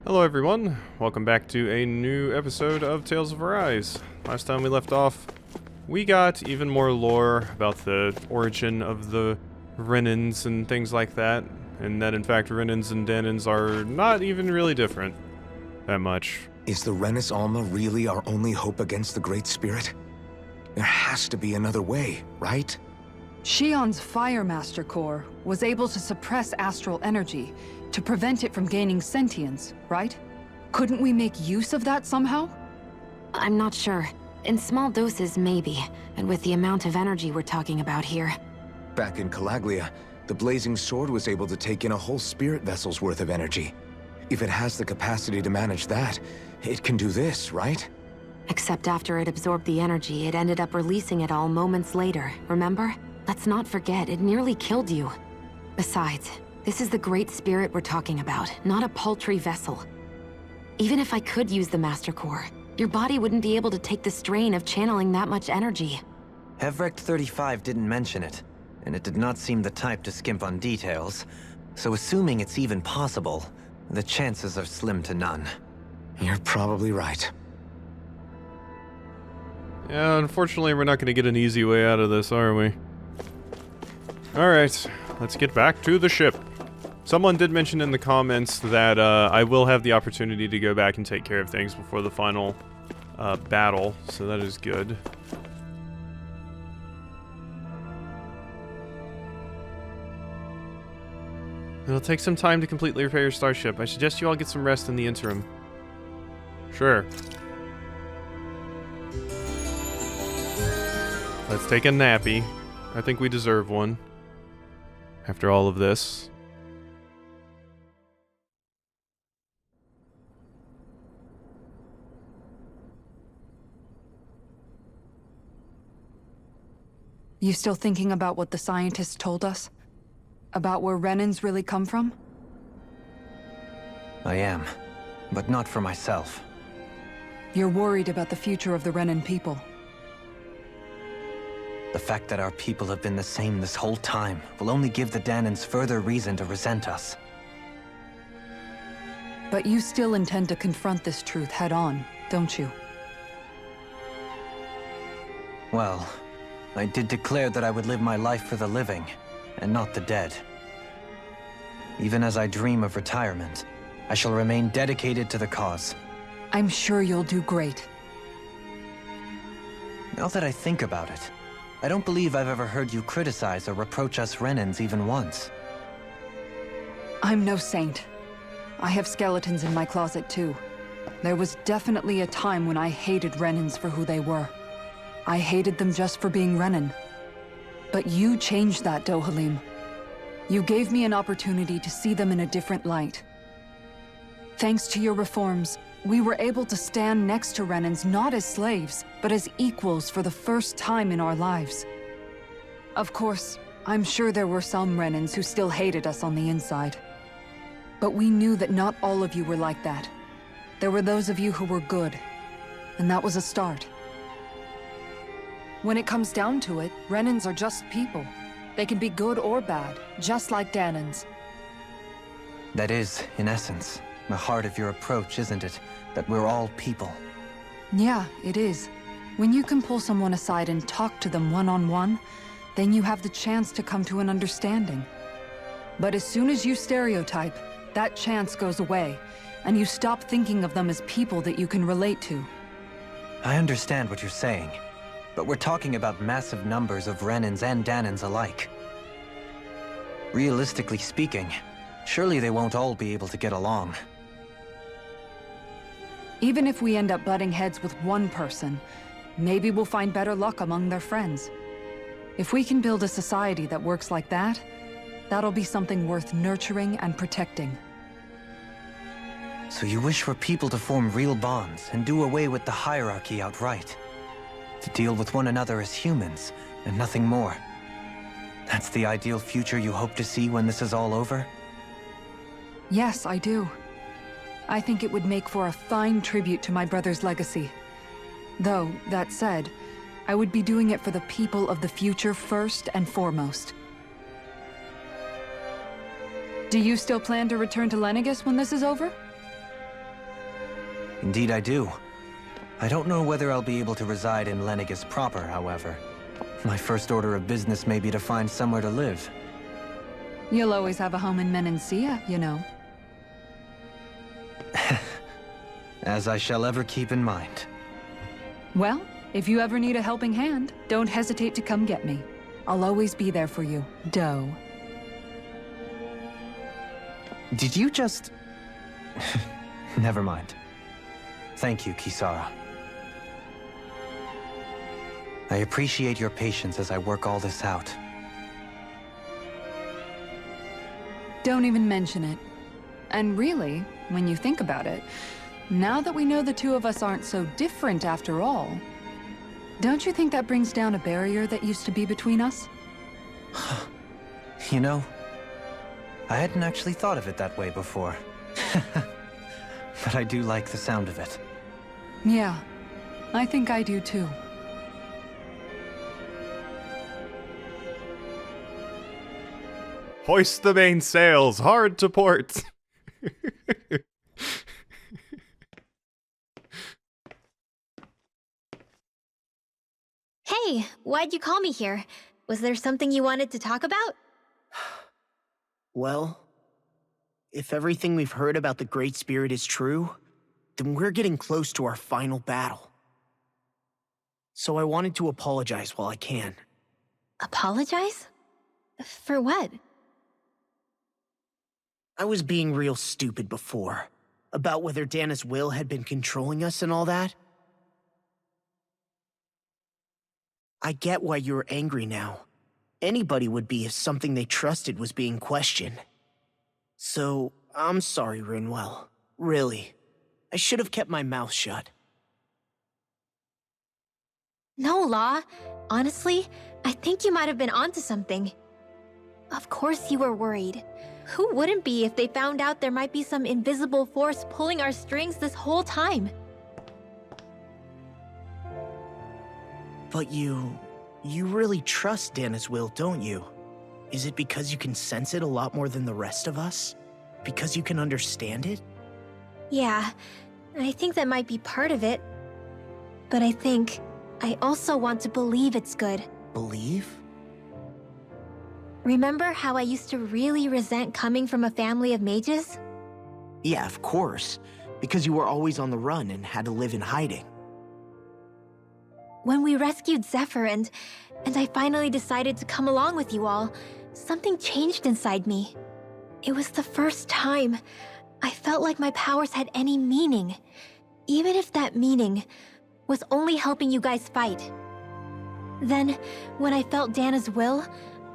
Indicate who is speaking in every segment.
Speaker 1: Hello everyone, welcome back to a new episode of Tales of Arise. Last time we left off, we got even more lore about the origin of the Renans and things like that, and that in fact Renans and Dahnans are not even really different that much.
Speaker 2: Is the Renis Alma really our only hope against the Great Spirit? There has to be another way, right?
Speaker 3: Shion's Fire Master Core was able to suppress astral energy to prevent it from gaining sentience, right? Couldn't we make use of that somehow?
Speaker 4: I'm not sure. In small doses, maybe. And with the amount of energy we're talking about here.
Speaker 2: Back in Calaglia, the Blazing Sword was able to take in a whole spirit vessel's worth of energy. If it has the capacity to manage that, it can do this, right?
Speaker 4: Except after it absorbed the energy, it ended up releasing it all moments later, remember? Let's not forget, it nearly killed you. Besides, this is the Great Spirit we're talking about, not a paltry vessel. Even if I could use the Master Core, your body wouldn't be able to take the strain of channeling that much energy.
Speaker 5: Hevrect 35 didn't mention it, and it did not seem the type to skimp on details, so assuming it's even possible, the chances are slim to none.
Speaker 2: You're probably right.
Speaker 1: Yeah, unfortunately we're not going to get an easy way out of this, are we? Alright, let's get back to the ship. Someone did mention in the comments that I will have the opportunity to go back and take care of things before the final battle, so that is good. It'll take some time to completely repair your starship. I suggest you all get some rest in the interim. Sure. Let's take a nappy. I think we deserve one. After all of this.
Speaker 3: You still thinking about what the scientists told us? About where Renans really come from?
Speaker 5: I am, but not for myself.
Speaker 3: You're worried about the future of the Renan people.
Speaker 5: The fact that our people have been the same this whole time will only give the Dahnans further reason to resent us.
Speaker 3: But you still intend to confront this truth head-on, don't you?
Speaker 5: Well, I did declare that I would live my life for the living, and not the dead. Even as I dream of retirement, I shall remain dedicated to the cause.
Speaker 3: I'm sure you'll do great.
Speaker 5: Now that I think about it, I don't believe I've ever heard you criticize or reproach us Renans even once.
Speaker 3: I'm no saint. I have skeletons in my closet too. There was definitely a time when I hated Renans for who they were. I hated them just for being Renan. But you changed that, Dohalim. You gave me an opportunity to see them in a different light. Thanks to your reforms, we were able to stand next to Renans not as slaves, but as equals for the first time in our lives. Of course, I'm sure there were some Renans who still hated us on the inside. But we knew that not all of you were like that. There were those of you who were good, and that was a start. When it comes down to it, Renans are just people. They can be good or bad, just like Dahnans.
Speaker 5: That is, in essence, the heart of your approach, isn't it? That we're all people.
Speaker 3: Yeah, it is. When you can pull someone aside and talk to them one-on-one, then you have the chance to come to an understanding. But as soon as you stereotype, that chance goes away, and you stop thinking of them as people that you can relate to.
Speaker 5: I understand what you're saying, but we're talking about massive numbers of Renans and Dahnans alike. Realistically speaking, surely they won't all be able to get along.
Speaker 3: Even if we end up butting heads with one person, maybe we'll find better luck among their friends. If we can build a society that works like that, that'll be something worth nurturing and protecting.
Speaker 5: So you wish for people to form real bonds and do away with the hierarchy outright? To deal with one another as humans, and nothing more? That's the ideal future you hope to see when this is all over?
Speaker 3: Yes, I do. I think it would make for a fine tribute to my brother's legacy. Though, that said, I would be doing it for the people of the future first and foremost. Do you still plan to return to Lenegis when this is over?
Speaker 5: Indeed I do. I don't know whether I'll be able to reside in Lenegis proper, however. My first order of business may be to find somewhere to live.
Speaker 3: You'll always have a home in Menancia, you know.
Speaker 5: As I shall ever keep in mind.
Speaker 3: Well, if you ever need a helping hand, don't hesitate to come get me. I'll always be there for you, Doe.
Speaker 5: Did you just... Never mind. Thank you, Kisara. I appreciate your patience as I work all this out.
Speaker 3: Don't even mention it. And really, when you think about it, now that we know the two of us aren't so different after all, don't you think that brings down a barrier that used to be between us?
Speaker 5: You know, I hadn't actually thought of it that way before. But I do like the sound of it.
Speaker 3: Yeah, I think I do too.
Speaker 1: Hoist the mainsails, hard to port.
Speaker 6: Hey, why'd you call me here? Was there something you wanted to talk about?
Speaker 7: Well, if everything we've heard about the Great Spirit is true, then we're getting close to our final battle. So I wanted to apologize while I can.
Speaker 6: Apologize? For what?
Speaker 7: I was being real stupid before, about whether Dahna's will had been controlling us and all that. I get why you're angry now. Anybody would be if something they trusted was being questioned. So, I'm sorry, Rinwell. Really. I should have kept my mouth shut.
Speaker 6: No, Law. Honestly, I think you might have been onto something. Of course you were worried. Who wouldn't be if they found out there might be some invisible force pulling our strings this whole time?
Speaker 7: But you really trust Dahna's will, don't you? Is it because you can sense it a lot more than the rest of us? Because you can understand it?
Speaker 6: Yeah, I think that might be part of it. But I think I also want to believe it's good.
Speaker 7: Believe?
Speaker 6: Remember how I used to really resent coming from a family of mages?
Speaker 7: Yeah, of course. Because you were always on the run and had to live in hiding.
Speaker 6: When we rescued Zephyr and I finally decided to come along with you all, something changed inside me. It was the first time I felt like my powers had any meaning, even if that meaning was only helping you guys fight. Then, when I felt Dahna's will,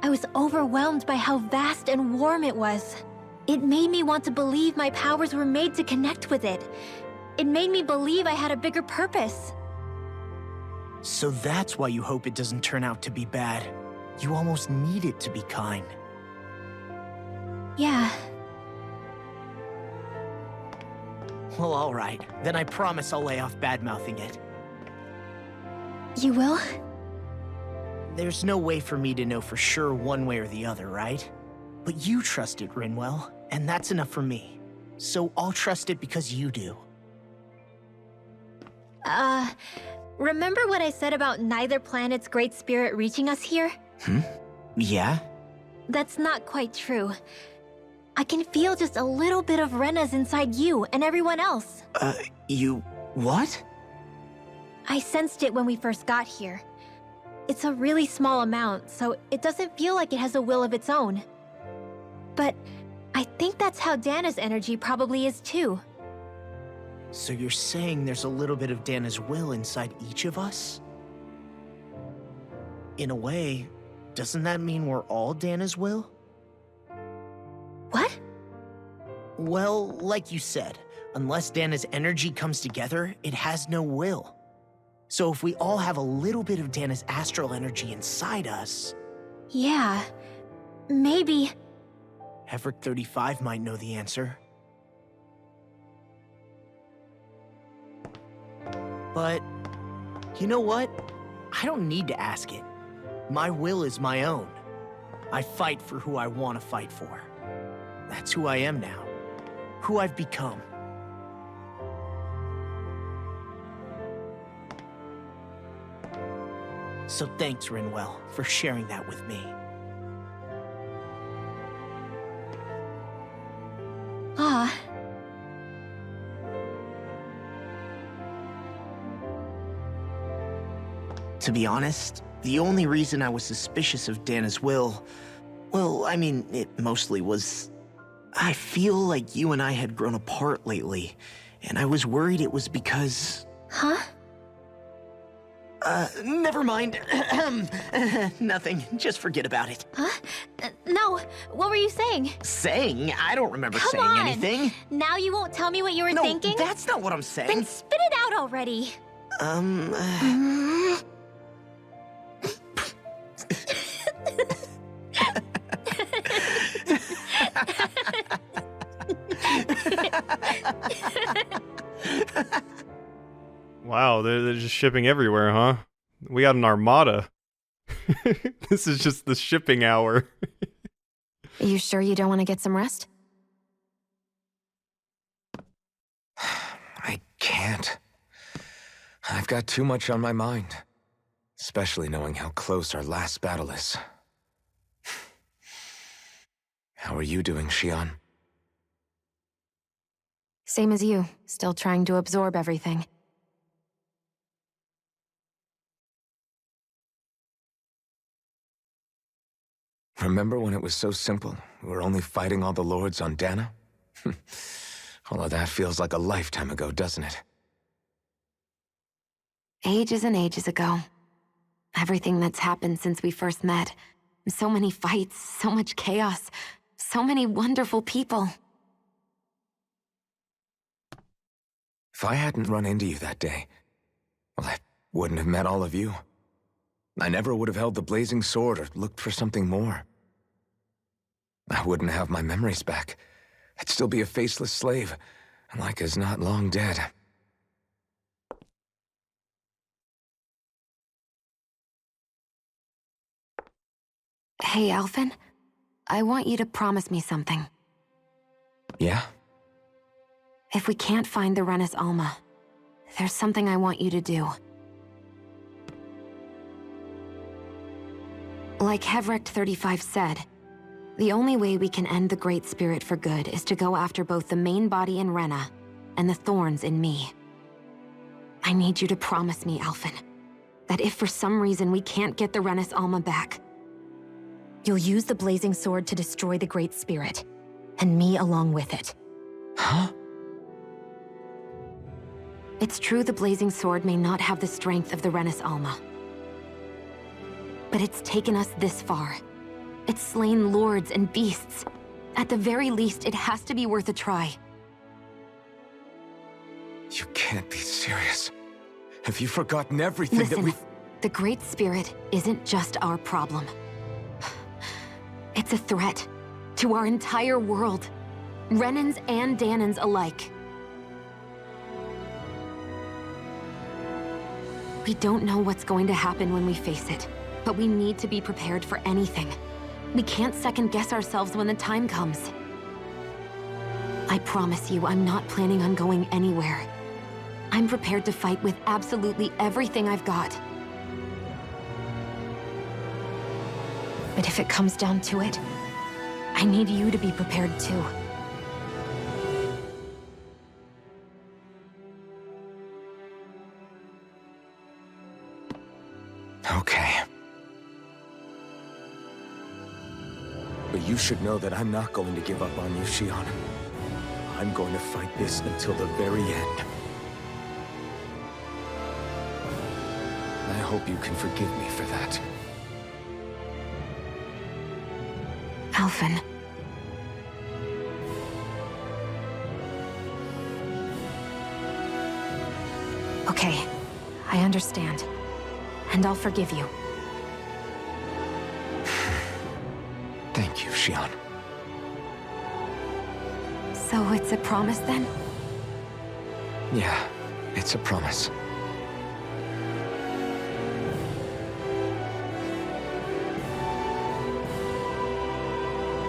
Speaker 6: I was overwhelmed by how vast and warm it was. It made me want to believe my powers were made to connect with it. It made me believe I had a bigger purpose.
Speaker 7: So that's why you hope it doesn't turn out to be bad. You almost need it to be kind.
Speaker 6: Yeah.
Speaker 7: Well, alright. Then I promise I'll lay off bad-mouthing it.
Speaker 6: You will?
Speaker 7: There's no way for me to know for sure one way or the other, right? But you trust it, Rinwell, and that's enough for me. So I'll trust it because you do.
Speaker 6: Remember what I said about neither planet's great spirit reaching us here?
Speaker 7: Yeah?
Speaker 6: That's not quite true. I can feel just a little bit of Rena's inside you and everyone else.
Speaker 7: What?
Speaker 6: I sensed it when we first got here. It's a really small amount, so it doesn't feel like it has a will of its own. But I think that's how Dahna's energy probably is too.
Speaker 7: So you're saying there's a little bit of Dahna's will inside each of us? In a way, doesn't that mean we're all Dahna's will?
Speaker 6: What?
Speaker 7: Well, like you said, unless Dahna's energy comes together, it has no will. So if we all have a little bit of Dahna's astral energy inside us...
Speaker 6: Yeah, maybe...
Speaker 7: Heverick 35 might know the answer. But, you know what? I don't need to ask it. My will is my own. I fight for who I want to fight for. That's who I am now. Who I've become. So thanks, Rinwell, for sharing that with me.
Speaker 6: Ah.
Speaker 7: To be honest, the only reason I was suspicious of Dahna's will, well, I mean, it mostly was... I feel like you and I had grown apart lately, and I was worried it was because...
Speaker 6: Huh?
Speaker 7: Never mind. Nothing. Just forget about it.
Speaker 6: Huh? No, what were you saying?
Speaker 7: Saying? I don't remember
Speaker 6: Come
Speaker 7: saying
Speaker 6: on.
Speaker 7: anything.
Speaker 6: Now you won't tell me what you were
Speaker 7: No,
Speaker 6: thinking?
Speaker 7: that's not what I'm saying.
Speaker 6: Then spit it out already.
Speaker 1: Wow, they're just shipping everywhere, huh? We got an armada. This is just the shipping hour.
Speaker 4: You sure you don't want to get some rest?
Speaker 2: I can't. I've got too much on my mind. Especially knowing how close our last battle is. How are you doing, Xion?
Speaker 4: Same as you, still trying to absorb everything.
Speaker 2: Remember when it was so simple? We were only fighting all the lords on Dahna? All of that feels like a lifetime ago, doesn't it?
Speaker 4: Ages and ages ago. Everything that's happened since we first met. So many fights, so much chaos, so many wonderful people.
Speaker 2: If I hadn't run into you that day, well, I wouldn't have met all of you. I never would have held the blazing sword or looked for something more. I wouldn't have my memories back. I'd still be a faceless slave, like as not long dead.
Speaker 4: Hey, Alphen. I want you to promise me something.
Speaker 2: Yeah?
Speaker 4: If we can't find the Renis Alma, there's something I want you to do. Like Hevrect 35 said, the only way we can end the Great Spirit for good is to go after both the main body in Rena and the thorns in me. I need you to promise me, Alphen, that if for some reason we can't get the Renis Alma back, you'll use the blazing sword to destroy the Great Spirit, and me along with it.
Speaker 2: Huh?
Speaker 4: It's true the blazing sword may not have the strength of the Renis Alma. But it's taken us this far. It's slain lords and beasts. At the very least, it has to be worth a try.
Speaker 2: You can't be serious. Have you forgotten everything that
Speaker 4: Listen,
Speaker 2: we've...
Speaker 4: the Great Spirit isn't just our problem. It's a threat to our entire world. Renans and Dahnans alike. We don't know what's going to happen when we face it, but we need to be prepared for anything. We can't second-guess ourselves when the time comes. I promise you, I'm not planning on going anywhere. I'm prepared to fight with absolutely everything I've got. But if it comes down to it, I need you to be prepared too.
Speaker 2: Okay. But you should know that I'm not going to give up on you, Xion. I'm going to fight this until the very end. I hope you can forgive me for that.
Speaker 4: Alphen. Okay, I understand. And I'll forgive you.
Speaker 2: Thank you, Xion.
Speaker 4: So it's a promise then?
Speaker 2: Yeah, it's a promise.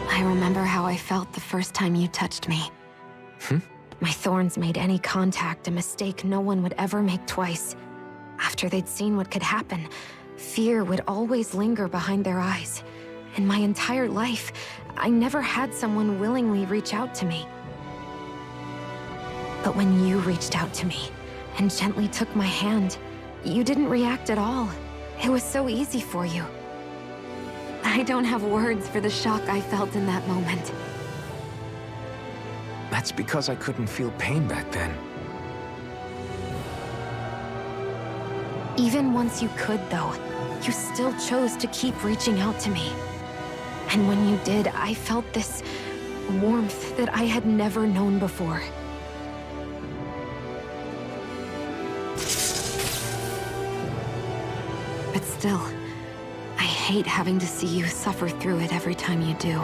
Speaker 4: I remember how I felt the first time you touched me. My thorns made any contact a mistake no one would ever make twice. After they'd seen what could happen, fear would always linger behind their eyes. In my entire life, I never had someone willingly reach out to me. But when you reached out to me and gently took my hand, you didn't react at all. It was so easy for you. I don't have words for the shock I felt in that moment.
Speaker 2: That's because I couldn't feel pain back then.
Speaker 4: Even once you could, though, you still chose to keep reaching out to me. And when you did, I felt this warmth that I had never known before. But still, I hate having to see you suffer through it every time you do.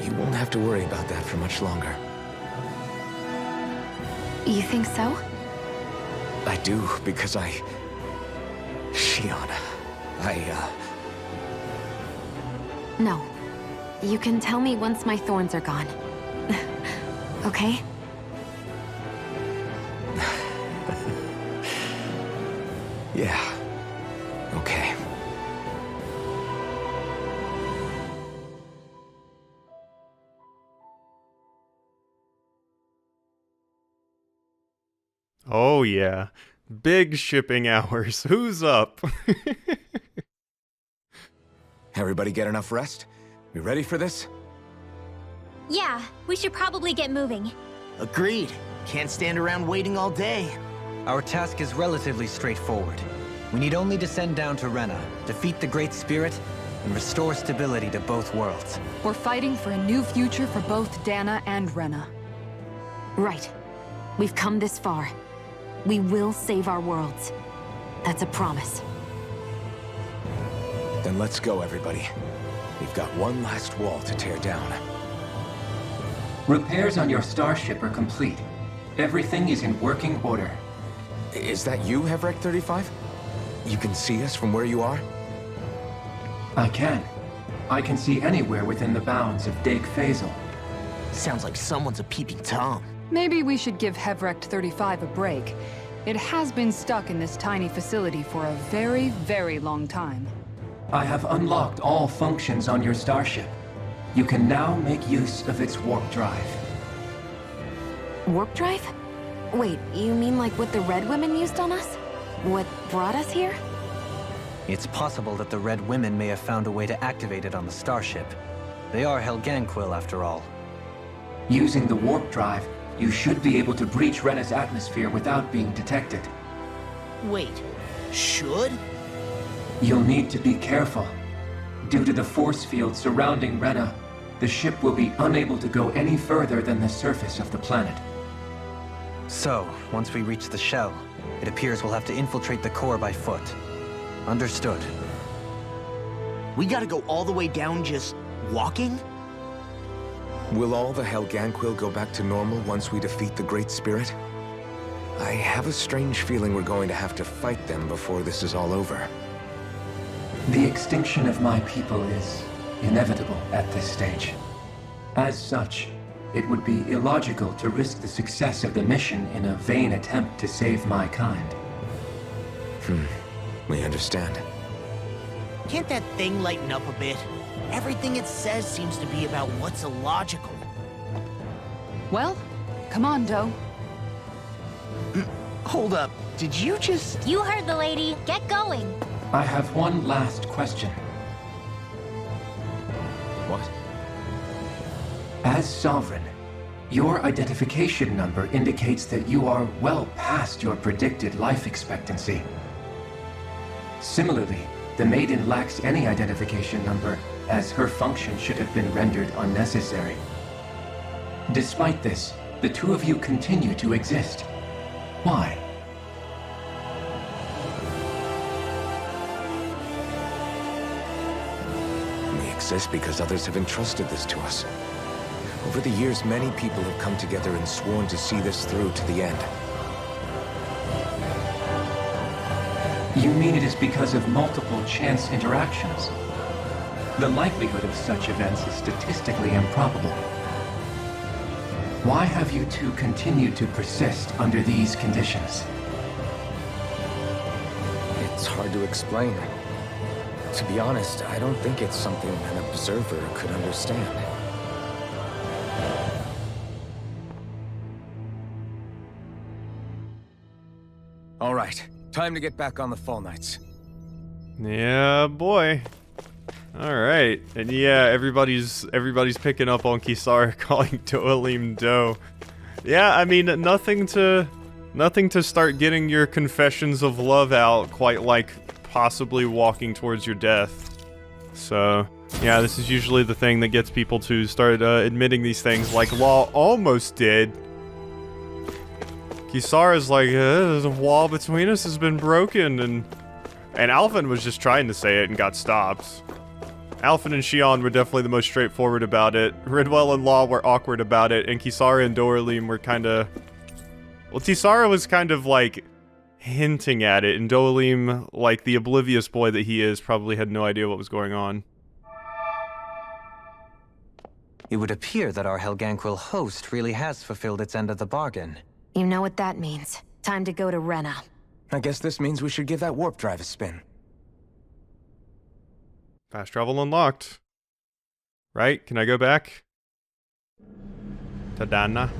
Speaker 2: You won't have to worry about that for much longer.
Speaker 4: You think so?
Speaker 2: I do, because Shion,
Speaker 4: No. You can tell me once my thorns are gone. Okay?
Speaker 2: Yeah. Okay.
Speaker 1: Oh yeah. Big shipping hours. Who's up?
Speaker 2: Everybody get enough rest? We ready for this?
Speaker 6: Yeah, we should probably get moving.
Speaker 7: Agreed. Can't stand around waiting all day.
Speaker 5: Our task is relatively straightforward. We need only descend down to Rena, defeat the Great Spirit, and restore stability to both worlds.
Speaker 3: We're fighting for a new future for both Dahna and Rena.
Speaker 4: Right. We've come this far. We will save our worlds. That's a promise.
Speaker 2: Then let's go, everybody. We've got one last wall to tear down.
Speaker 8: Repairs on your starship are complete. Everything is in working order.
Speaker 2: Is that you, Hevrek 35? You can see us from where you are?
Speaker 8: I can. I can see anywhere within the bounds of Dake Phasal.
Speaker 7: Sounds like someone's a peeping Tom.
Speaker 3: Maybe we should give Hevrek 35 a break. It has been stuck in this tiny facility for a very, very long time.
Speaker 8: I have unlocked all functions on your starship. You can now make use of its warp drive.
Speaker 4: Warp drive? Wait, you mean like what the Red Women used on us? What brought us here?
Speaker 5: It's possible that the Red Women may have found a way to activate it on the starship. They are Helganquil, after all.
Speaker 8: Using the warp drive, you should be able to breach Rena's atmosphere without being detected.
Speaker 7: Wait, should?
Speaker 8: You'll need to be careful. Due to the force field surrounding Rena, the ship will be unable to go any further than the surface of the planet.
Speaker 5: So, once we reach the shell, it appears we'll have to infiltrate the core by foot. Understood.
Speaker 7: We gotta go all the way down just walking?
Speaker 2: Will all the Helganquil go back to normal once we defeat the Great Spirit? I have a strange feeling we're going to have to fight them before this is all over.
Speaker 8: The extinction of my people is inevitable at this stage. As such, it would be illogical to risk the success of the mission in a vain attempt to save my kind.
Speaker 2: We understand.
Speaker 7: Can't that thing lighten up a bit? Everything it says seems to be about what's illogical.
Speaker 3: Well, come on, Doe.
Speaker 7: Hold up, did you just...
Speaker 6: You heard the lady. Get going.
Speaker 8: I have one last question.
Speaker 2: What?
Speaker 8: As Sovereign, your identification number indicates that you are well past your predicted life expectancy. Similarly, the Maiden lacks any identification number, as her function should have been rendered unnecessary. Despite this, the two of you continue to exist. Why?
Speaker 2: We exist because others have entrusted this to us. Over the years, many people have come together and sworn to see this through to the end.
Speaker 8: You mean it is because of multiple chance interactions? The likelihood of such events is statistically improbable. Why have you two continued to persist under these conditions?
Speaker 2: It's hard to explain. To be honest, I don't think it's something an observer could understand. All right, time to get back on the Fall Knights.
Speaker 1: Yeah, boy. All right, and yeah, everybody's picking up on Kisara calling Doalim Doe. Yeah, I mean, nothing to start getting your confessions of love out quite like possibly walking towards your death. So, yeah, this is usually the thing that gets people to start admitting these things, like Law almost did. Kisara's like, the wall between us has been broken, and Alphen was just trying to say it and got stopped. Alphen and Shion were definitely the most straightforward about it. Ridwell and Law were awkward about it, and Kisara and Doralim were kinda... Well, Kisara was kind of, like, hinting at it, and Doalim, like the oblivious boy that he is, probably had no idea what was going on.
Speaker 5: It would appear that our Helganquil host really has fulfilled its end of the bargain.
Speaker 4: You know what that means. Time to go to Rena.
Speaker 2: I guess this means we should give that warp drive a spin.
Speaker 1: Fast travel unlocked. Right? Can I go back? To Dahna?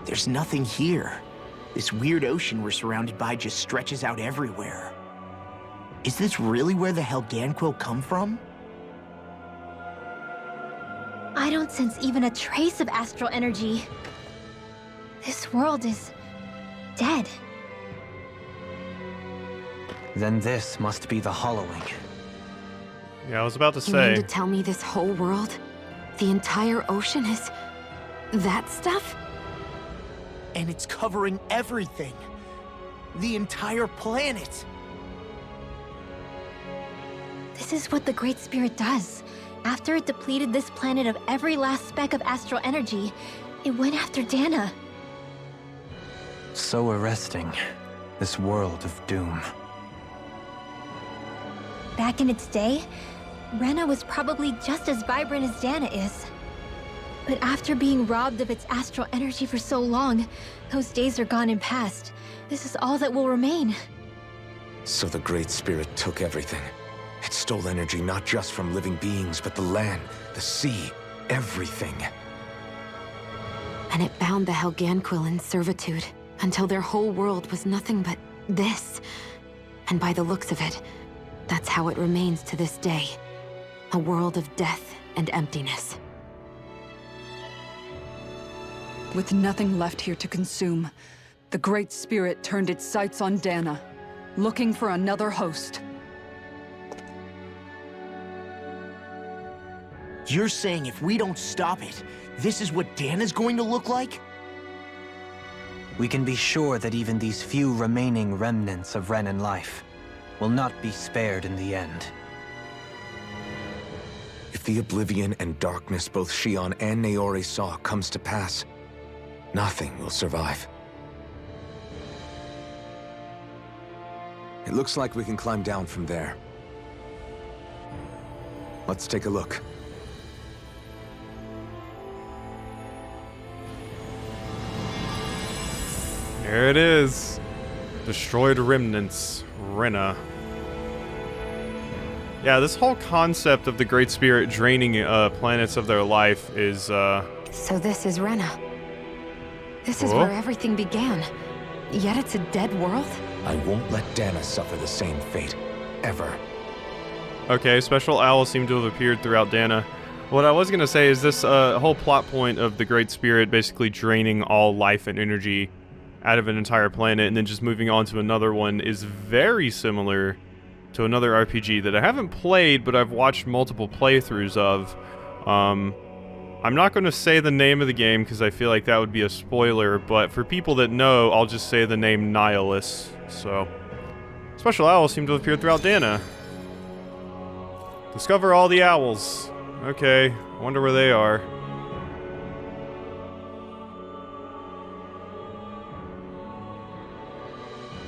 Speaker 7: There's nothing here. This weird ocean we're surrounded by just stretches out everywhere. Is this really where the Helganquil come from?
Speaker 6: I don't sense even a trace of astral energy. This world is dead.
Speaker 5: Then this must be the hollowing.
Speaker 1: Yeah, I was about to
Speaker 4: You mean
Speaker 1: say.
Speaker 4: to tell me this whole world, the entire ocean is... that stuff?
Speaker 7: And it's covering everything. The entire planet.
Speaker 6: This is what the Great Spirit does. After it depleted this planet of every last speck of astral energy, it went after Dahna.
Speaker 5: So arresting. This world of doom.
Speaker 6: Back in its day, Rena was probably just as vibrant as Dahna is. But after being robbed of its astral energy for so long, those days are gone and past. This is all that will remain.
Speaker 2: So the Great Spirit took everything. It stole energy not just from living beings, but the land, the sea, everything.
Speaker 4: And it bound the Helganquil in servitude, until their whole world was nothing but this. And by the looks of it, that's how it remains to this day. A world of death and emptiness.
Speaker 3: With nothing left here to consume, the Great Spirit turned its sights on Dahna, looking for another host.
Speaker 7: You're saying if we don't stop it, this is what Dahna's going to look like?
Speaker 5: We can be sure that even these few remaining remnants of Renan life will not be spared in the end.
Speaker 2: If the oblivion and darkness both Shion and Naori saw comes to pass, nothing will survive. It looks like we can climb down from there. Let's take a look.
Speaker 1: There it is. Destroyed remnants. Rena. Yeah, this whole concept of the Great Spirit draining planets of their life is,
Speaker 4: So this is Rena. This is
Speaker 1: Oh.
Speaker 4: where everything began. Yet it's a dead world?
Speaker 2: I won't let Dahna suffer the same fate. Ever.
Speaker 1: Okay, special owls seem to have appeared throughout Dahna. What I was going to say is this whole plot point of the Great Spirit basically draining all life and energy out of an entire planet and then just moving on to another one is very similar to another RPG that I haven't played, but I've watched multiple playthroughs of. I'm not going to say the name of the game because I feel like that would be a spoiler, but for people that know, I'll just say the name Nihilus. So, special owls seem to appear throughout Dahna. Discover all the owls. Okay, I wonder where they are.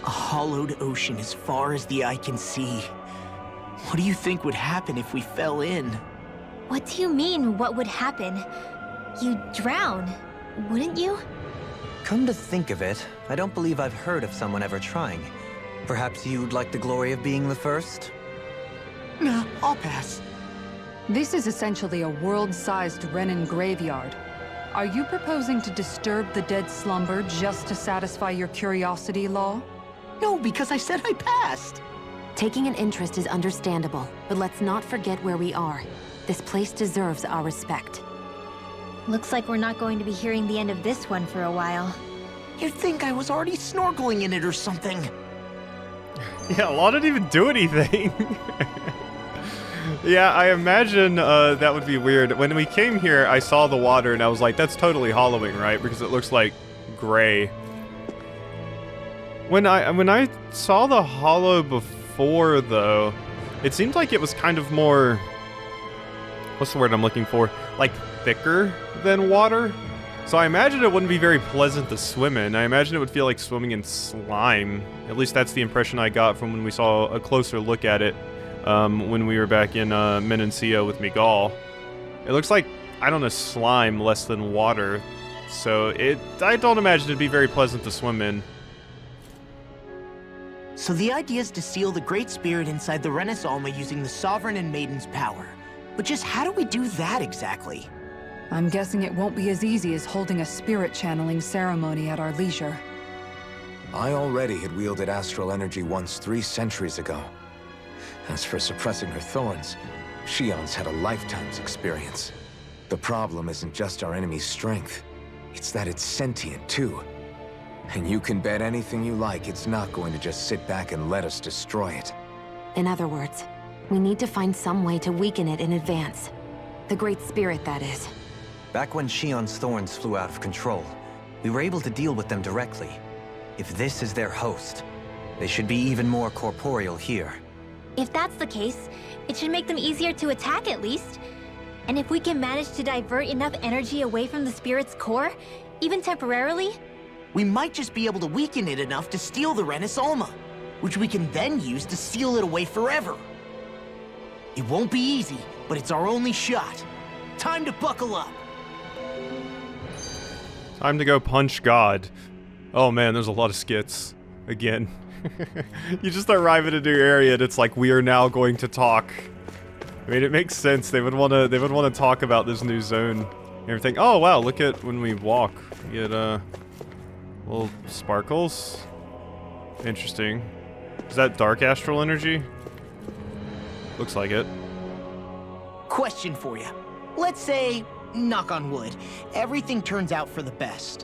Speaker 7: A hollowed ocean as far as the eye can see. What do you think would happen if we fell in?
Speaker 6: What do you mean, what would happen? You'd drown, wouldn't you?
Speaker 5: Come to think of it, I don't believe I've heard of someone ever trying. Perhaps you'd like the glory of being the first?
Speaker 7: Nah, I'll pass.
Speaker 3: This is essentially a world-sized Renan graveyard. Are you proposing to disturb the dead slumber just to satisfy your curiosity, Law?
Speaker 7: No, because I said I passed.
Speaker 4: Taking an interest is understandable, but let's not forget where we are. This place deserves our respect.
Speaker 6: Looks like we're not going to be hearing the end of this one for a while.
Speaker 7: You'd think I was already snorkeling in it or something.
Speaker 1: Yeah, Law didn't even do anything. Yeah, I imagine that would be weird. When we came here, I saw the water and I was like, that's totally hollowing, right? Because it looks like gray. When I saw the hollow before, though, it seemed like it was kind of more... What's the word I'm looking for? Like, thicker than water? So I imagine it wouldn't be very pleasant to swim in. I imagine it would feel like swimming in slime. At least that's the impression I got from when we saw a closer look at it when we were back in Menancia with Miguel. It looks like, I don't know, slime less than water. So I don't imagine it'd be very pleasant to swim in.
Speaker 7: So the idea is to seal the Great Spirit inside the Renaissance Alma using the Sovereign and Maiden's power. But just how do we do that exactly?
Speaker 3: I'm guessing it won't be as easy as holding a spirit channeling ceremony at our leisure.
Speaker 2: I already had wielded astral energy once 3 centuries ago. As for suppressing her thorns, Shion's had a lifetime's experience. The problem isn't just our enemy's strength, it's that it's sentient too. And you can bet anything you like it's not going to just sit back and let us destroy it.
Speaker 4: In other words, we need to find some way to weaken it in advance. The Great Spirit, that is.
Speaker 5: Back when Shion's thorns flew out of control, we were able to deal with them directly. If this is their host, they should be even more corporeal here.
Speaker 6: If that's the case, it should make them easier to attack at least. And if we can manage to divert enough energy away from the spirit's core, even temporarily,
Speaker 7: We might just be able to weaken it enough to steal the Renaissance Alma, which we can then use to seal it away forever. It won't be easy, but it's our only shot. Time to buckle up.
Speaker 1: Time to go punch God. Oh man, there's a lot of skits. Again. You just arrive at a new area and it's like, we are now going to talk. I mean, it makes sense. They would want to talk about this new zone and everything. Oh wow, look at when we walk. We get little sparkles. Interesting. Is that dark astral energy? Looks like it.
Speaker 7: Question for you. Let's say, knock on wood, everything turns out for the best.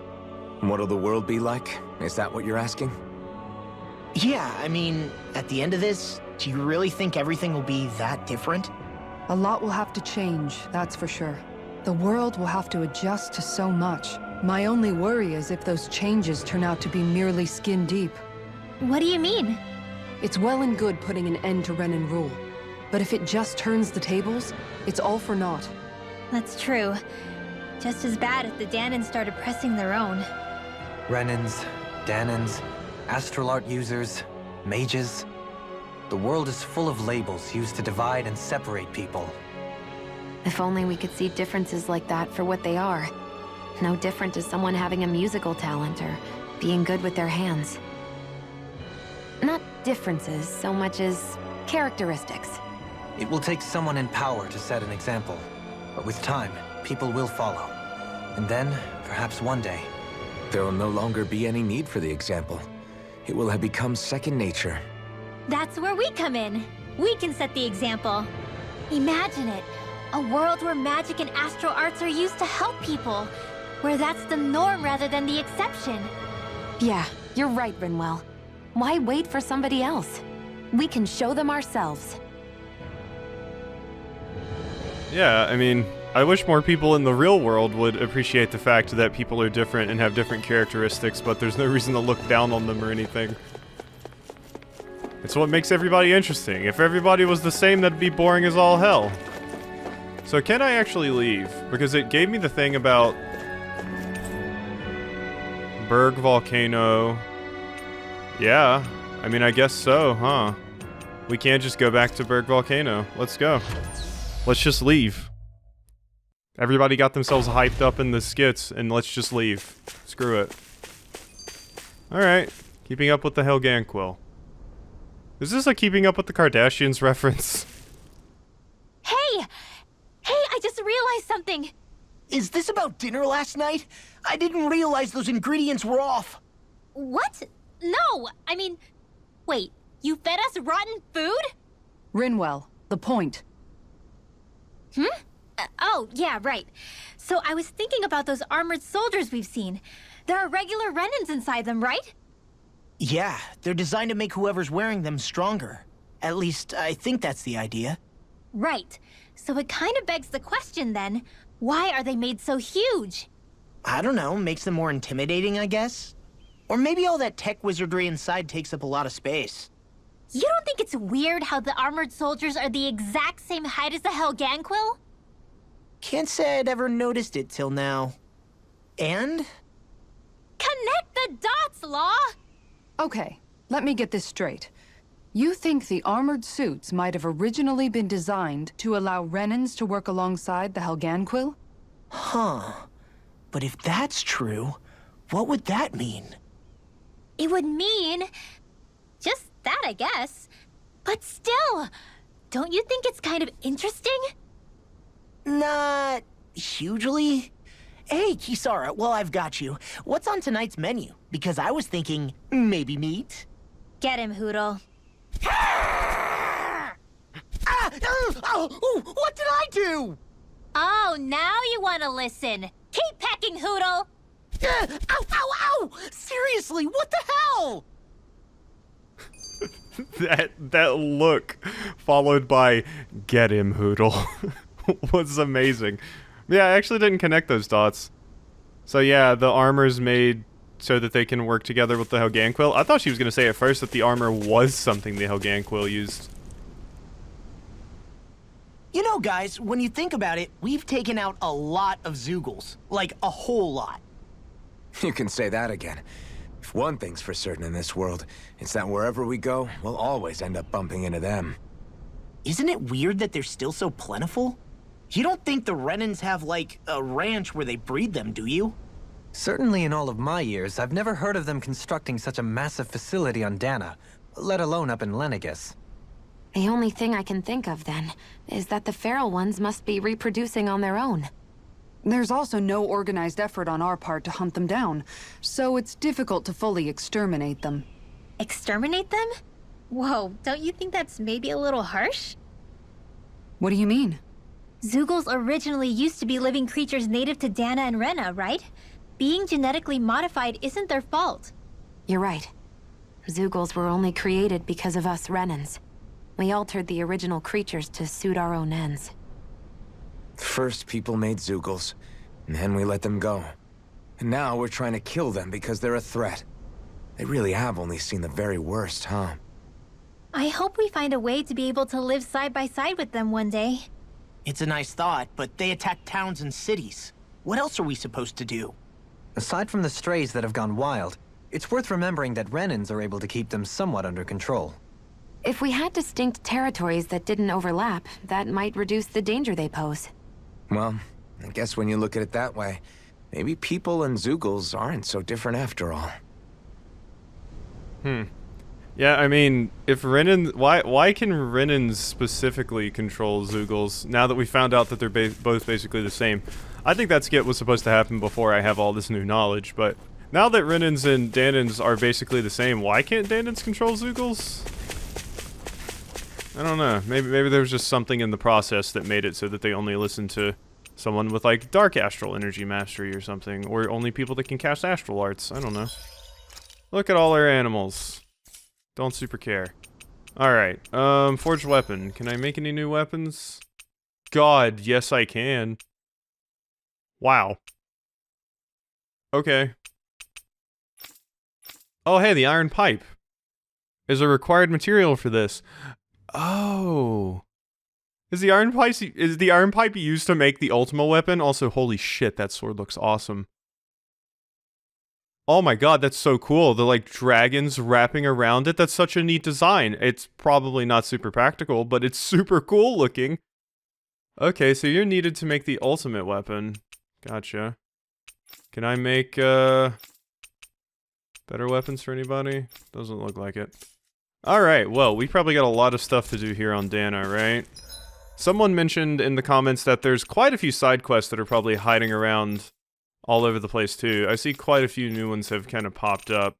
Speaker 2: What'll the world be like? Is that what you're asking?
Speaker 7: Yeah, I mean, at the end of this, do you really think everything will be that different?
Speaker 3: A lot will have to change, that's for sure. The world will have to adjust to so much. My only worry is if those changes turn out to be merely skin deep.
Speaker 6: What do you mean?
Speaker 3: It's well and good putting an end to Renan rule. But if it just turns the tables, it's all for naught.
Speaker 6: That's true. Just as bad if the Dahnans started pressing their own.
Speaker 5: Renans, Dahnans, astral art users, mages. The world is full of labels used to divide and separate people.
Speaker 4: If only we could see differences like that for what they are. No different to someone having a musical talent or being good with their hands. Not differences so much as characteristics.
Speaker 5: It will take someone in power to set an example. But with time, people will follow. And then, perhaps one day...
Speaker 2: There will no longer be any need for the example. It will have become second nature.
Speaker 6: That's where we come in. We can set the example. Imagine it. A world where magic and astral arts are used to help people. Where that's the norm rather than the exception.
Speaker 4: Yeah, you're right, Rinwell. Why wait for somebody else? We can show them ourselves.
Speaker 1: Yeah, I mean, I wish more people in the real world would appreciate the fact that people are different and have different characteristics, but there's no reason to look down on them or anything. It's what makes everybody interesting. If everybody was the same, that'd be boring as all hell. So can I actually leave? Because it gave me the thing about Berg Volcano. Yeah, I mean, I guess so, huh? We can't just go back to Berg Volcano. Let's go. Let's just leave. Everybody got themselves hyped up in the skits, and let's just leave. Screw it. Alright, keeping up with the Helganquil. Is this a Keeping Up with the Kardashians reference?
Speaker 6: Hey! Hey, I just realized something!
Speaker 7: Is this about dinner last night? I didn't realize those ingredients were off.
Speaker 6: What? No! I mean, wait, you fed us rotten food?
Speaker 3: Rinwell, the point.
Speaker 6: Oh, yeah, right. So I was thinking about those armored soldiers we've seen. There are regular Renans inside them, right?
Speaker 7: Yeah, they're designed to make whoever's wearing them stronger. At least, I think that's the idea.
Speaker 6: Right. So it kind of begs the question then, why are they made so huge?
Speaker 7: I don't know, makes them more intimidating, I guess? Or maybe all that tech wizardry inside takes up a lot of space.
Speaker 6: You don't think it's weird how the armored soldiers are the exact same height as the Helganquil?
Speaker 7: Can't say I'd ever noticed it till now. And?
Speaker 6: Connect the dots, Law!
Speaker 3: Okay, let me get this straight. You think the armored suits might have originally been designed to allow Renans to work alongside the Helganquil?
Speaker 7: Huh. But if that's true, what would that mean?
Speaker 6: It would mean... just that, I guess. But still, don't you think it's kind of interesting?
Speaker 7: Not hugely. Hey, Kisara, well, I've got you. What's on tonight's menu? Because I was thinking, maybe meat?
Speaker 6: Get him, Hootle.
Speaker 7: What did I do?
Speaker 6: Oh, now you want to listen. Keep pecking, Hootle!
Speaker 7: Ow! Seriously, what the hell?
Speaker 1: that look followed by "Get him, Hootle" was amazing. Yeah, I actually didn't connect those dots. So yeah, the armor's made so that they can work together with the Helganquil. I thought she was going to say at first that the armor was something the Helganquil used.
Speaker 7: You know, guys, when you think about it, we've taken out a lot of Zeugles. Like, a whole lot.
Speaker 2: You can say that again. If one thing's for certain in this world, it's that wherever we go, we'll always end up bumping into them.
Speaker 7: Isn't it weird that they're still so plentiful? You don't think the Renans have, like, a ranch where they breed them, do you?
Speaker 5: Certainly in all of my years, I've never heard of them constructing such a massive facility on Dahna, let alone up in Lenegis.
Speaker 4: The only thing I can think of, then, is that the feral ones must be reproducing on their own.
Speaker 3: There's also no organized effort on our part to hunt them down, so it's difficult to fully exterminate them.
Speaker 6: Exterminate them? Whoa, don't you think that's maybe a little harsh?
Speaker 3: What do you mean?
Speaker 6: Zeugles originally used to be living creatures native to Dahna and Rena, right? Being genetically modified isn't their fault.
Speaker 4: You're right. Zeugles were only created because of us Renans. We altered the original creatures to suit our own ends.
Speaker 2: First, people made Zeugles, and then we let them go. And now we're trying to kill them because they're a threat. They really have only seen the very worst, huh?
Speaker 6: I hope we find a way to be able to live side by side with them one day.
Speaker 7: It's a nice thought, but they attack towns and cities. What else are we supposed to do?
Speaker 5: Aside from the strays that have gone wild, it's worth remembering that Renans are able to keep them somewhat under control.
Speaker 4: If we had distinct territories that didn't overlap, that might reduce the danger they pose.
Speaker 2: Well, I guess when you look at it that way, maybe people and Zeugles aren't so different after all.
Speaker 1: Yeah, I mean, if Renan... Why can Renans specifically control Zeugles, now that we found out that they're both basically the same? I think that skit was supposed to happen before I have all this new knowledge, but now that Renans and Dahnans are basically the same, why can't Dahnans control Zeugles? I don't know. Maybe there was just something in the process that made it so that they only listen to someone with, like, dark astral energy mastery or something, or only people that can cast astral arts. I don't know. Look at all our animals. Don't super care. Alright, forged weapon. Can I make any new weapons? God, yes I can. Wow. Okay. Oh hey, the iron pipe is a required material for this. Oh. Is the iron pipe used to make the ultimate weapon? Also, holy shit, that sword looks awesome. Oh my god, that's so cool. The, like, dragons wrapping around it. That's such a neat design. It's probably not super practical, but it's super cool looking. Okay, so you're needed to make the ultimate weapon. Gotcha. Can I make, better weapons for anybody? Doesn't look like it. Alright, well, we probably got a lot of stuff to do here on Dahna, right? Someone mentioned in the comments that there's quite a few side quests that are probably hiding around all over the place too. I see quite a few new ones have kind of popped up.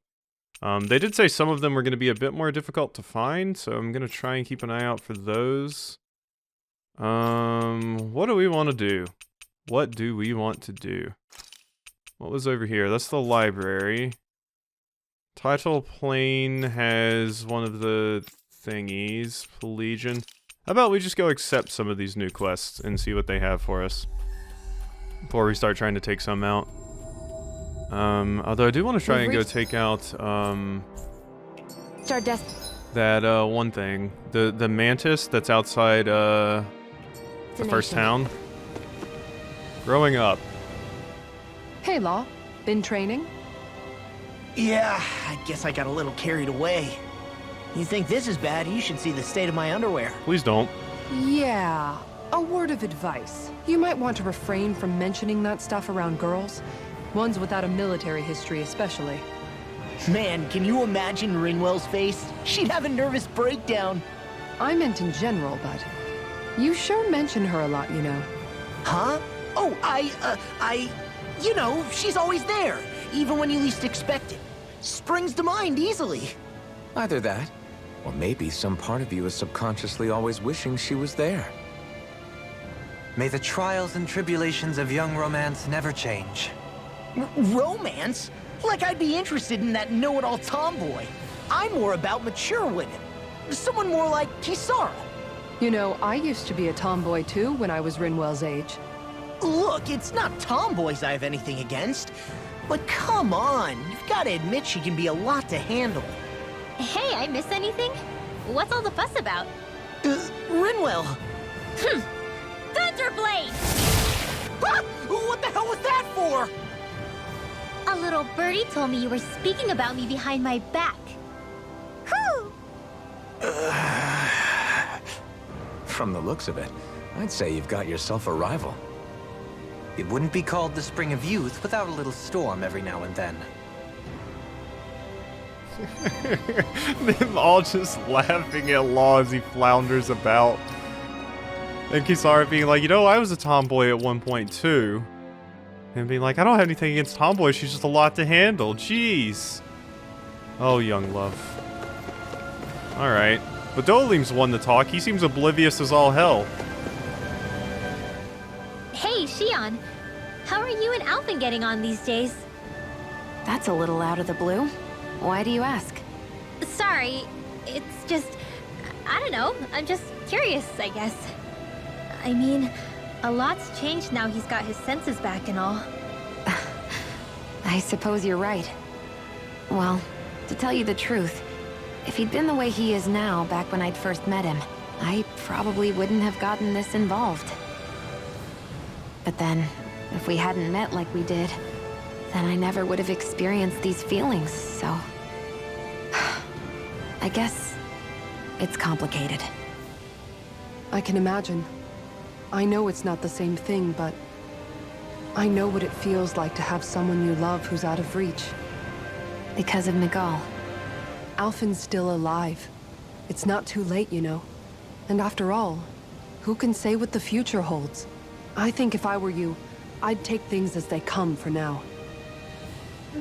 Speaker 1: They did say some of them were going to be a bit more difficult to find, so I'm going to try and keep an eye out for those. What do we want to do? What do we want to do? What was over here? That's the library. Title plane has one of the thingies. Legion. How about we just go accept some of these new quests and see what they have for us before we start trying to take some out. Although I do want to try and go take out, that, one thing. The mantis that's outside, the first town. Growing up.
Speaker 3: Hey, Law. Been training?
Speaker 7: Yeah, I guess I got a little carried away. You think this is bad, you should see the state of my underwear.
Speaker 1: Please don't.
Speaker 3: Yeah. A word of advice. You might want to refrain from mentioning that stuff around girls. Ones without a military history especially.
Speaker 7: Man, can you imagine Rinwell's face? She'd have a nervous breakdown.
Speaker 3: I meant in general, but you sure mention her a lot, you know.
Speaker 7: Huh? Oh, you know, she's always there, even when you least expect it. Springs to mind easily.
Speaker 2: Either that, or maybe some part of you is subconsciously always wishing she was there.
Speaker 5: May the trials and tribulations of young romance never change.
Speaker 7: Romance? Like I'd be interested in that know-it-all tomboy. I'm more about mature women. Someone more like Kisara.
Speaker 3: You know, I used to be a tomboy too when I was Rinwell's age.
Speaker 7: Look, it's not tomboys I have anything against. But come on, you've got to admit she can be a lot to handle.
Speaker 6: Hey, I miss anything? What's all the fuss about?
Speaker 7: Rinwell.
Speaker 6: Thunderblade!
Speaker 7: Ah! What the hell was that for?
Speaker 6: A little birdie told me you were speaking about me behind my back. Whew!
Speaker 2: From the looks of it, I'd say you've got yourself a rival.
Speaker 5: It wouldn't be called the Spring of Youth without a little storm every now and then.
Speaker 1: Them all just laughing at Law as he flounders about. And Kisara being like, you know, I was a tomboy at one point too. And being like, I don't have anything against tomboys, she's just a lot to handle. Jeez. Oh, young love. Alright. But Dolim's won the talk. He seems oblivious as all hell.
Speaker 6: Hey, Shion. How are you and Alphen getting on these days?
Speaker 4: That's a little out of the blue. Why do you ask?
Speaker 6: Sorry, it's just... I don't know, I'm just curious, I guess. I mean, a lot's changed now he's got his senses back and all.
Speaker 4: I suppose you're right. Well, to tell you the truth, if he'd been the way he is now back when I'd first met him, I probably wouldn't have gotten this involved. But then, if we hadn't met like we did, then I never would have experienced these feelings, so... I guess it's complicated.
Speaker 3: I can imagine. I know it's not the same thing, but I know what it feels like to have someone you love who's out of reach.
Speaker 4: Because of Miguel.
Speaker 3: Alphen's still alive. It's not too late, you know. And after all, who can say what the future holds? I think if I were you, I'd take things as they come for now.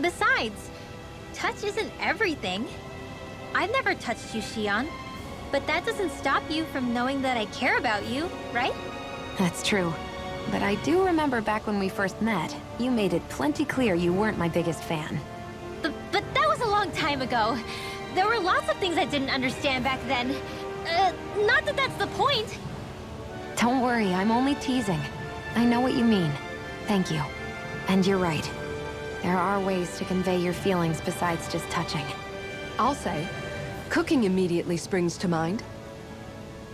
Speaker 6: Besides, touch isn't everything. I've never touched you, Shion. But that doesn't stop you from knowing that I care about you, right?
Speaker 4: That's true. But I do remember back when we first met, you made it plenty clear you weren't my biggest fan.
Speaker 6: But that was a long time time ago. There were lots of things I didn't understand back then. Not that that's the point.
Speaker 4: Don't worry, I'm only teasing. I know what you mean. Thank you. And you're right. There are ways to convey your feelings besides just touching.
Speaker 9: I'll say, cooking immediately springs to mind.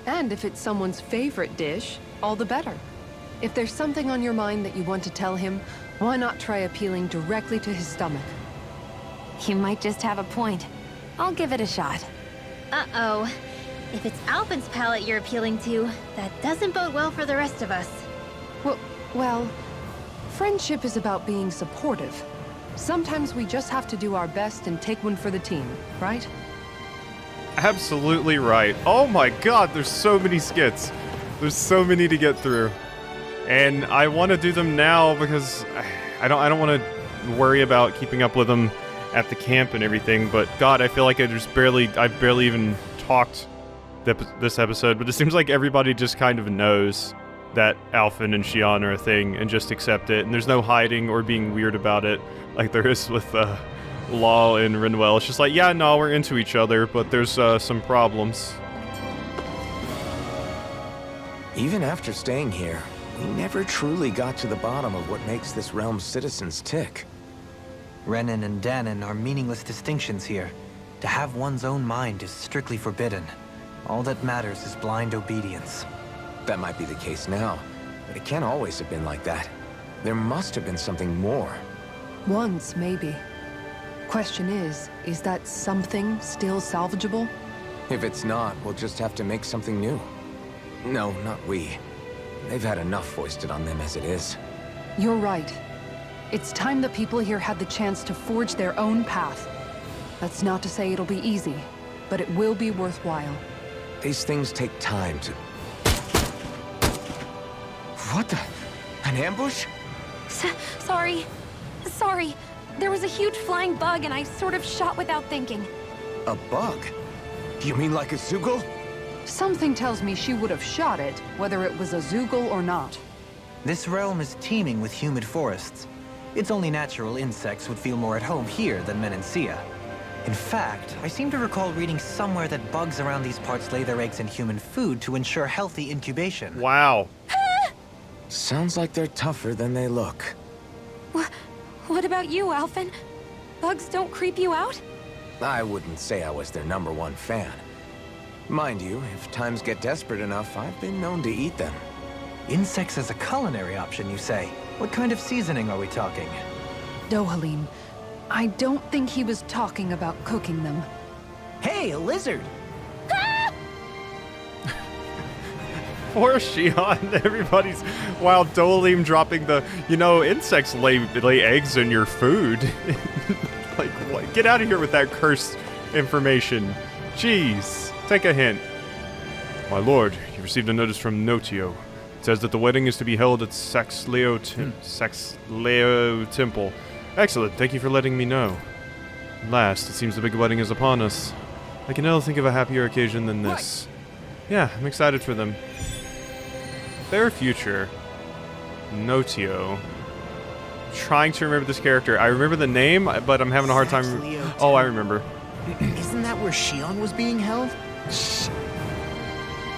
Speaker 9: And if it's someone's favorite dish, all the better. If there's something on your mind that you want to tell him, why not try appealing directly to his stomach?
Speaker 4: You might just have a point. I'll give it a shot.
Speaker 6: Uh-oh. If it's Alphen's palate you're appealing to, that doesn't bode well for the rest of us.
Speaker 9: Well, friendship is about being supportive. Sometimes we just have to do our best and take one for the team, right?
Speaker 1: Absolutely right. Oh my god, there's so many skits. There's so many to get through. And I want to do them now because I don't want to worry about keeping up with them at the camp and everything, but god, I feel like I've barely even talked this episode, but it seems like everybody just kind of knows that Alphen and Xion are a thing and just accept it, and there's no hiding or being weird about it like there is with Law and Rinwell. It's just like, yeah, no, we're into each other, but there's some problems.
Speaker 2: Even after staying here, we never truly got to the bottom of what makes this realm's citizens tick.
Speaker 5: Renan and Dahnan are meaningless distinctions here. To have one's own mind is strictly forbidden. All that matters is blind obedience.
Speaker 2: That might be the case now, but it can't always have been like that. There must have been something more.
Speaker 9: Once, maybe. Question is that something still salvageable?
Speaker 2: If it's not, we'll just have to make something new. No, not we. They've had enough foisted on them as it is.
Speaker 9: You're right. It's time the people here had the chance to forge their own path. That's not to say it'll be easy, but it will be worthwhile.
Speaker 2: These things take time to... What the... An ambush?
Speaker 4: Sorry. There was a huge flying bug and I sort of shot without thinking.
Speaker 2: A bug? You mean like a Zoogle?
Speaker 9: Something tells me she would have shot it, whether it was a Zoogle or not.
Speaker 5: This realm is teeming with humid forests. It's only natural insects would feel more at home here than Menancia. In fact, I seem to recall reading somewhere that bugs around these parts lay their eggs in human food to ensure healthy incubation.
Speaker 1: Wow.
Speaker 2: Sounds like they're tougher than they look.
Speaker 4: What about you, Alphen? Bugs don't creep you out?
Speaker 2: I wouldn't say I was their #1 fan. Mind you, if times get desperate enough, I've been known to eat them.
Speaker 5: Insects as a culinary option, you say? What kind of seasoning are we talking?
Speaker 9: Dohalim, I don't think he was talking about cooking them.
Speaker 7: Hey, a lizard!
Speaker 1: Poor Xion, everybody's... While Dohalim dropping the... insects lay eggs in your food. Like, what? Get out of here with that cursed information. Jeez, take a hint. My lord, you received a notice from Nottio. It says that the wedding is to be held at Saxleo Temple. Excellent, thank you for letting me know. Last, it seems the big wedding is upon us. I can never think of a happier occasion than this. Yeah, I'm excited for them. Their future. Nottio. Trying to remember this character. I remember the name, but I'm having a hard time... Oh, I remember.
Speaker 7: Isn't that where Xion was being held?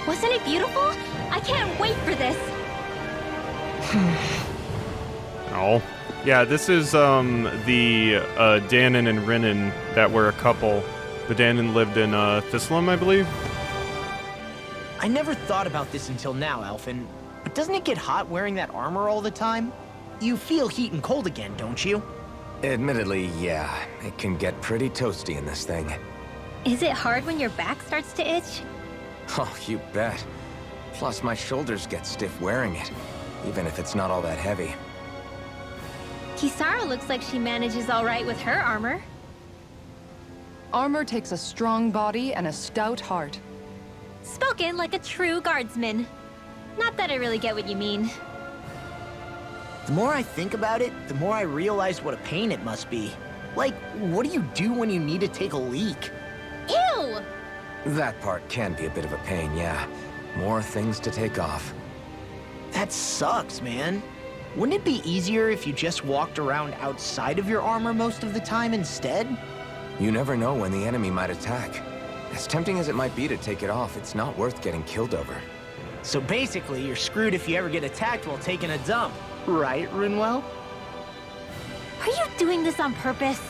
Speaker 6: Wasn't it beautiful? I can't wait for this.
Speaker 1: Oh. Yeah, this is the Dahnan and Renan that were a couple. The Dahnan lived in Thistleum, I believe.
Speaker 7: I never thought about this until now, Alphen. But doesn't it get hot wearing that armor all the time? You feel heat and cold again, don't you?
Speaker 2: Admittedly, yeah. It can get pretty toasty in this thing.
Speaker 6: Is it hard when your back starts to itch?
Speaker 2: Oh, you bet. Plus, my shoulders get stiff wearing it, even if it's not all that heavy.
Speaker 6: Kisara looks like she manages all right with her armor.
Speaker 9: Armor takes a strong body and a stout heart.
Speaker 6: Spoken like a true guardsman. Not that I really get what you mean.
Speaker 7: The more I think about it, the more I realize what a pain it must be. Like, what do you do when you need to take a leak?
Speaker 6: Ew!
Speaker 2: That part can be a bit of a pain, yeah. More things to take off.
Speaker 7: That sucks, man. Wouldn't it be easier if you just walked around outside of your armor most of the time instead?
Speaker 2: You never know when the enemy might attack. As tempting as it might be to take it off, it's not worth getting killed over.
Speaker 7: So basically, you're screwed if you ever get attacked while taking a dump. Right, Rinwell?
Speaker 6: Are you doing this on purpose?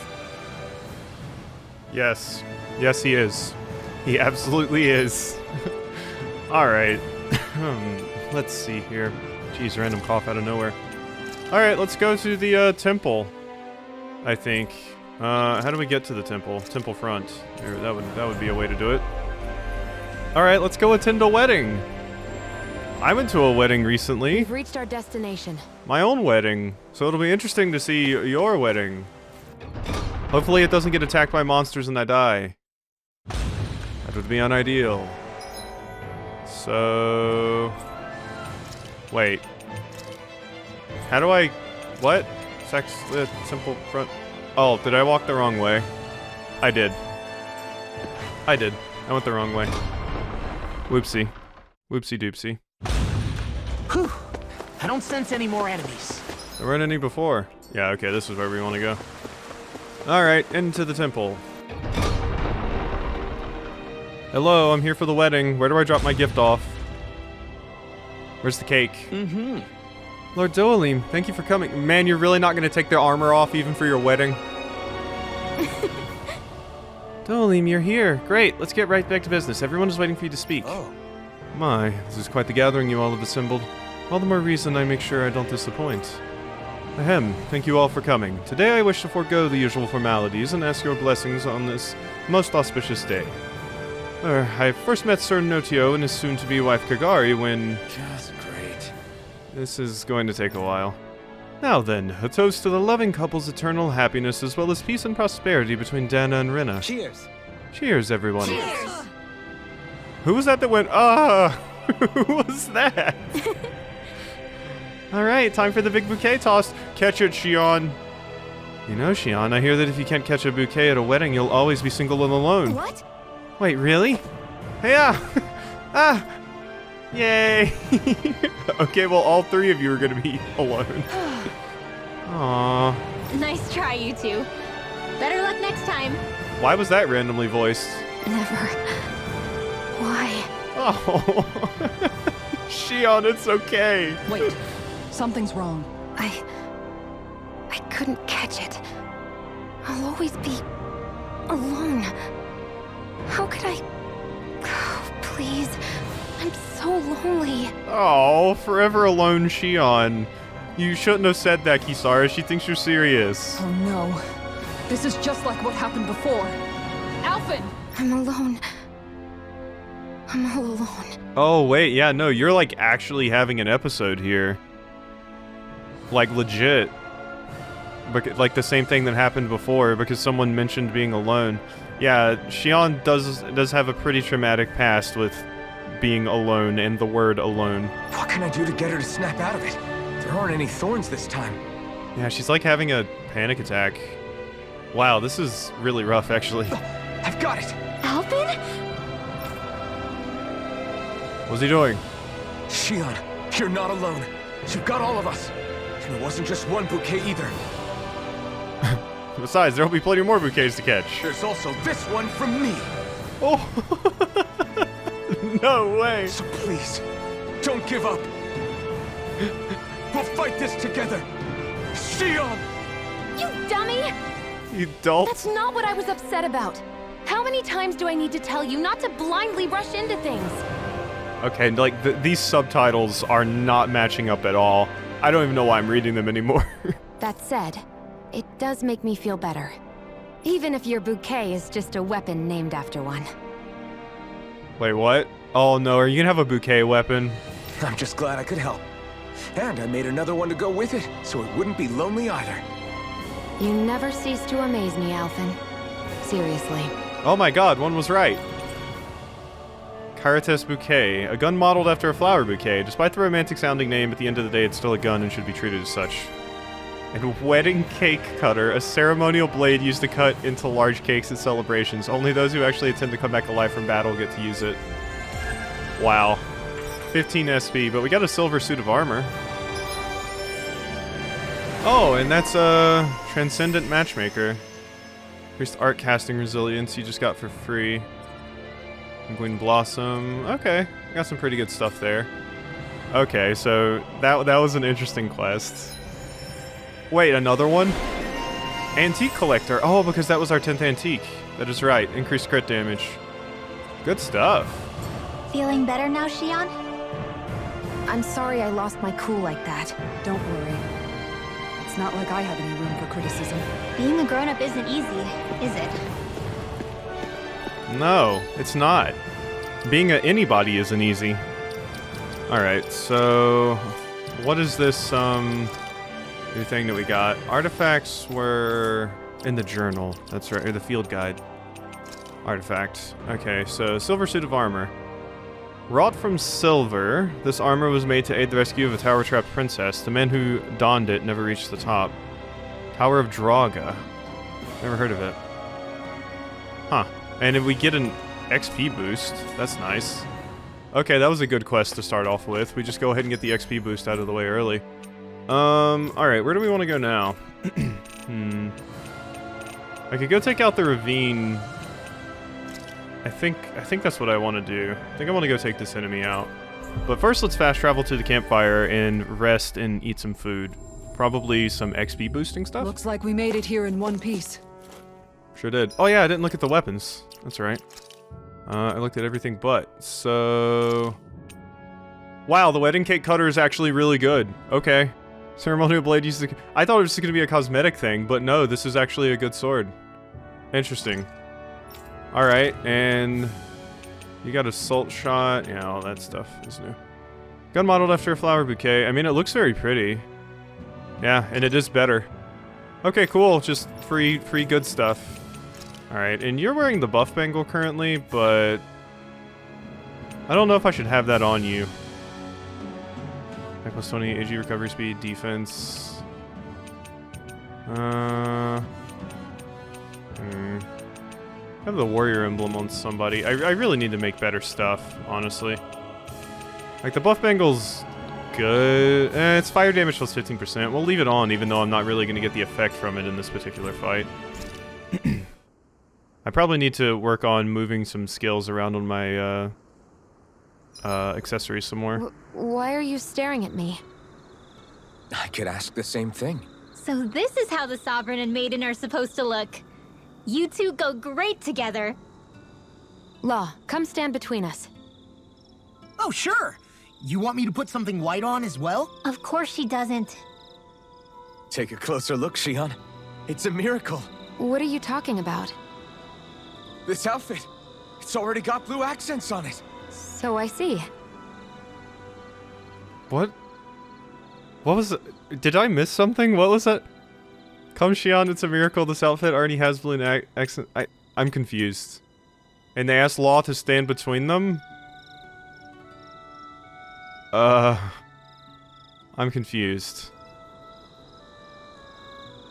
Speaker 1: Yes. Yes, he is. He absolutely is. Alright. Let's see here. Jeez, random cough out of nowhere. Alright, let's go to the temple. I think. How do we get to the temple? Temple front. There, that would be a way to do it. Alright, let's go attend a wedding. I went to a wedding recently.
Speaker 4: We've reached our destination.
Speaker 1: My own wedding. So it'll be interesting to see your wedding. Hopefully it doesn't get attacked by monsters and I die. That would be unideal. So... Wait. How do I... What? Simple front... Oh, did I walk the wrong way? I did. I went the wrong way. Whoopsie. Whoopsie doopsie.
Speaker 7: Whew. I don't sense any more enemies.
Speaker 1: There weren't any before. Yeah, okay, this is where we want to go. Alright, into the temple. Hello, I'm here for the wedding. Where do I drop my gift off? Where's the cake?
Speaker 7: Mm-hmm.
Speaker 1: Lord Doalim, thank you for coming. Man, you're really not going to take their armor off even for your wedding? Doalim, you're here. Great, let's get right back to business. Everyone is waiting for you to speak.
Speaker 5: Oh.
Speaker 1: My, this is quite the gathering you all have assembled. All the more reason I make sure I don't disappoint. Ahem, thank you all for coming. Today I wish to forego the usual formalities and ask your blessings on this most auspicious day. I first met Sir Nottio and his soon-to-be wife Kagari when...
Speaker 2: Just great.
Speaker 1: This is going to take a while. Now then, a toast to the loving couple's eternal happiness as well as peace and prosperity between Dahna and Renan.
Speaker 5: Cheers.
Speaker 1: Cheers, everyone.
Speaker 6: Cheers!
Speaker 1: Who was that went, who was that? Alright, time for the big bouquet toss. Catch it, Xion. You know, Xion, I hear that if you can't catch a bouquet at a wedding, you'll always be single and alone.
Speaker 6: What?
Speaker 1: Wait, really? Hey, Yay! Okay, well, all three of you are gonna be alone. Aww.
Speaker 6: Nice try, you two. Better luck next time.
Speaker 1: Why was that randomly voiced?
Speaker 6: Never. Why?
Speaker 1: Oh. Xion, it's okay.
Speaker 3: Wait, something's wrong.
Speaker 4: I couldn't catch it. I'll always be alone. How could I... Oh, please. I'm so lonely.
Speaker 1: Oh, forever alone, Xion. You shouldn't have said that, Kisara. She thinks you're serious.
Speaker 3: Oh no. This is just like what happened before. Alphen!
Speaker 4: I'm alone. I'm all alone.
Speaker 1: Oh, wait, yeah, no, you're like actually having an episode here. Like, legit. Like the same thing that happened before, because someone mentioned being alone. Yeah, Xion does have a pretty traumatic past with being alone and the word alone.
Speaker 2: What can I do to get her to snap out of it? There aren't any thorns this time.
Speaker 1: Yeah, she's like having a panic attack. Wow, this is really rough, actually.
Speaker 2: I've got it!
Speaker 6: Alphen?
Speaker 1: What's he doing?
Speaker 2: Xion, you're not alone. You've got all of us. And it wasn't just one bouquet either.
Speaker 1: Besides, there'll be plenty more bouquets to catch.
Speaker 2: There's also this one from me.
Speaker 1: Oh! No way!
Speaker 2: So please, don't give up. We'll fight this together. Xion!
Speaker 4: You dummy!
Speaker 1: You dolt.
Speaker 4: That's not what I was upset about. How many times do I need to tell you not to blindly rush into things?
Speaker 1: Okay, like, these subtitles are not matching up at all. I don't even know why I'm reading them anymore.
Speaker 4: That said, it does make me feel better. Even if your bouquet is just a weapon named after one.
Speaker 1: Wait, what? Oh no, are you gonna have a bouquet weapon?
Speaker 2: I'm just glad I could help. And I made another one to go with it, so it wouldn't be lonely either.
Speaker 4: You never cease to amaze me, Alphen. Seriously.
Speaker 1: Oh my god, one was right. Caritas Bouquet, a gun modeled after a flower bouquet. Despite the romantic sounding name, at the end of the day it's still a gun and should be treated as such. And wedding cake cutter, a ceremonial blade used to cut into large cakes at celebrations. Only those who actually intend to come back alive from battle get to use it. Wow. 15 SP, but we got a silver suit of armor. Oh, and that's a Transcendent Matchmaker. Increased art casting resilience you just got for free. Green Blossom. Okay, got some pretty good stuff there. Okay, so that was an interesting quest. Wait, another one? Antique Collector. Oh, because that was our 10th antique. That is right. Increased crit damage. Good stuff.
Speaker 6: Feeling better now, Xion?
Speaker 4: I'm sorry I lost my cool like that.
Speaker 3: Don't worry. It's not like I have any room for criticism.
Speaker 6: Being a grown-up isn't easy, is it?
Speaker 1: No, it's not. Being anybody isn't easy. Alright, so... what is this, new thing that we got? Artifacts were in the journal. That's right, or the field guide. Artifact. Okay, so silver suit of armor. Wrought from silver, this armor was made to aid the rescue of a tower-trapped princess. The man who donned it never reached the top. Tower of Draga. Never heard of it. Huh. And if we get an XP boost, that's nice. Okay, that was a good quest to start off with. We just go ahead and get the XP boost out of the way early. Alright, where do we want to go now? I could go take out the ravine. I think that's what I want to do. I think I want to go take this enemy out. But first, let's fast travel to the campfire and rest and eat some food. Probably some XP boosting stuff?
Speaker 3: Looks like we made it here in one piece.
Speaker 1: Sure did. Oh yeah, I didn't look at the weapons. That's right. I looked at everything but. So... wow, the wedding cake cutter is actually really good. Okay. Ceremonial blade uses... I thought it was just going to be a cosmetic thing, but no, this is actually a good sword. Interesting. Alright, and... you got assault shot. Yeah, all that stuff is new. Gun modeled after a flower bouquet. I mean, it looks very pretty. Yeah, and it is better. Okay, cool. Just free good stuff. Alright, and you're wearing the buff bangle currently, but... I don't know if I should have that on you. Plus 20 AG recovery speed, defense. Have the warrior emblem on somebody. I really need to make better stuff, honestly. Like, the buff bangle's good. It's fire damage plus 15%. We'll leave it on, even though I'm not really going to get the effect from it in this particular fight. I probably need to work on moving some skills around on my accessories some more.
Speaker 4: Why are you staring at me?
Speaker 2: I could ask the same thing.
Speaker 6: So this is how the Sovereign and Maiden are supposed to look. You two go great together.
Speaker 4: Law, come stand between us.
Speaker 7: Oh, sure. You want me to put something white on as well?
Speaker 6: Of course she doesn't.
Speaker 2: Take a closer look, Xion. It's a miracle.
Speaker 4: What are you talking about?
Speaker 2: This outfit, it's already got blue accents on it.
Speaker 4: So I see.
Speaker 1: What? What was it? Did I miss something? What was that? Come Xion, it's a miracle this outfit already has blue accent. I'm confused. And they asked Law to stand between them? I'm confused.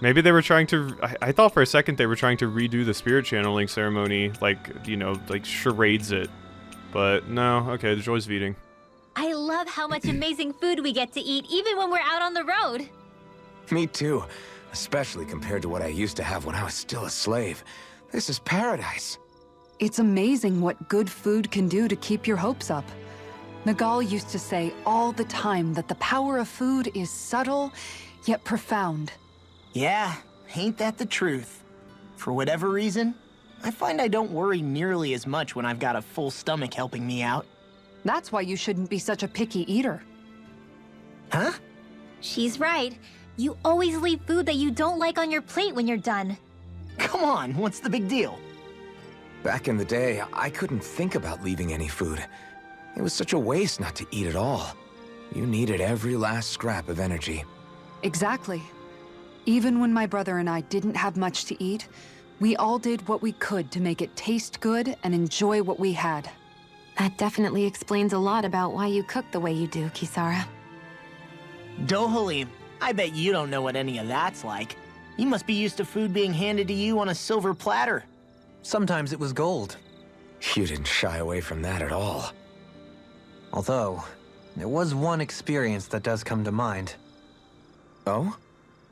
Speaker 1: Maybe they were trying to... I thought for a second they were trying to redo the spirit channeling ceremony, like, you know, like charades it. But no, okay, the joys of eating.
Speaker 6: I love how much amazing food we get to eat, even when we're out on the road.
Speaker 2: Me too. Especially compared to what I used to have when I was still a slave. This is paradise.
Speaker 3: It's amazing what good food can do to keep your hopes up. Nagal used to say all the time that the power of food is subtle, yet profound.
Speaker 7: Yeah, ain't that the truth? For whatever reason, I find I don't worry nearly as much when I've got a full stomach helping me out.
Speaker 3: That's why you shouldn't be such a picky eater.
Speaker 7: Huh?
Speaker 6: She's right. You always leave food that you don't like on your plate when you're done.
Speaker 7: Come on, what's the big deal?
Speaker 2: Back in the day, I couldn't think about leaving any food. It was such a waste not to eat at all. You needed every last scrap of energy.
Speaker 3: Exactly. Even when my brother and I didn't have much to eat, we all did what we could to make it taste good and enjoy what we had.
Speaker 4: That definitely explains a lot about why you cook the way you do, Kisara.
Speaker 7: Dohalim, I bet you don't know what any of that's like. You must be used to food being handed to you on a silver platter.
Speaker 5: Sometimes it was gold.
Speaker 2: You didn't shy away from that at all.
Speaker 5: Although, there was one experience that does come to mind.
Speaker 2: Oh?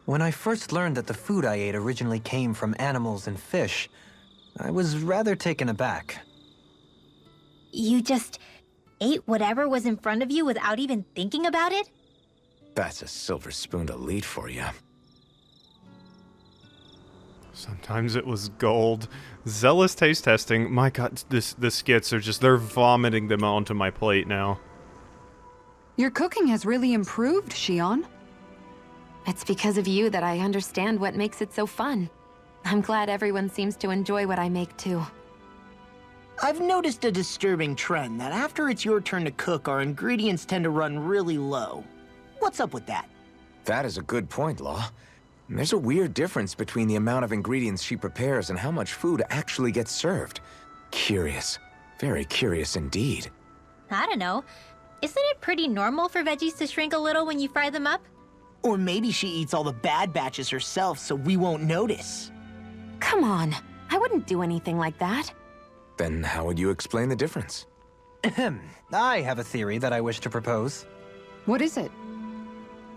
Speaker 5: When I first learned that the food I ate originally came from animals and fish, I was rather taken aback.
Speaker 6: You just ate whatever was in front of you without even thinking about it?
Speaker 2: That's a silver spoon elite for you.
Speaker 1: Sometimes it was gold. Zealous taste testing. My god, the skits are just, they're vomiting them onto my plate now.
Speaker 3: Your cooking has really improved, Shion.
Speaker 4: It's because of you that I understand what makes it so fun. I'm glad everyone seems to enjoy what I make too.
Speaker 7: I've noticed a disturbing trend that after it's your turn to cook, our ingredients tend to run really low. What's up with that?
Speaker 2: That is a good point, Law. There's a weird difference between the amount of ingredients she prepares and how much food actually gets served. Curious. Very curious indeed.
Speaker 6: I don't know. Isn't it pretty normal for veggies to shrink a little when you fry them up?
Speaker 7: Or maybe she eats all the bad batches herself so we won't notice.
Speaker 4: Come on, I wouldn't do anything like that.
Speaker 2: Then how would you explain the difference?
Speaker 5: Ahem. I have a theory that I wish to propose.
Speaker 3: What is it?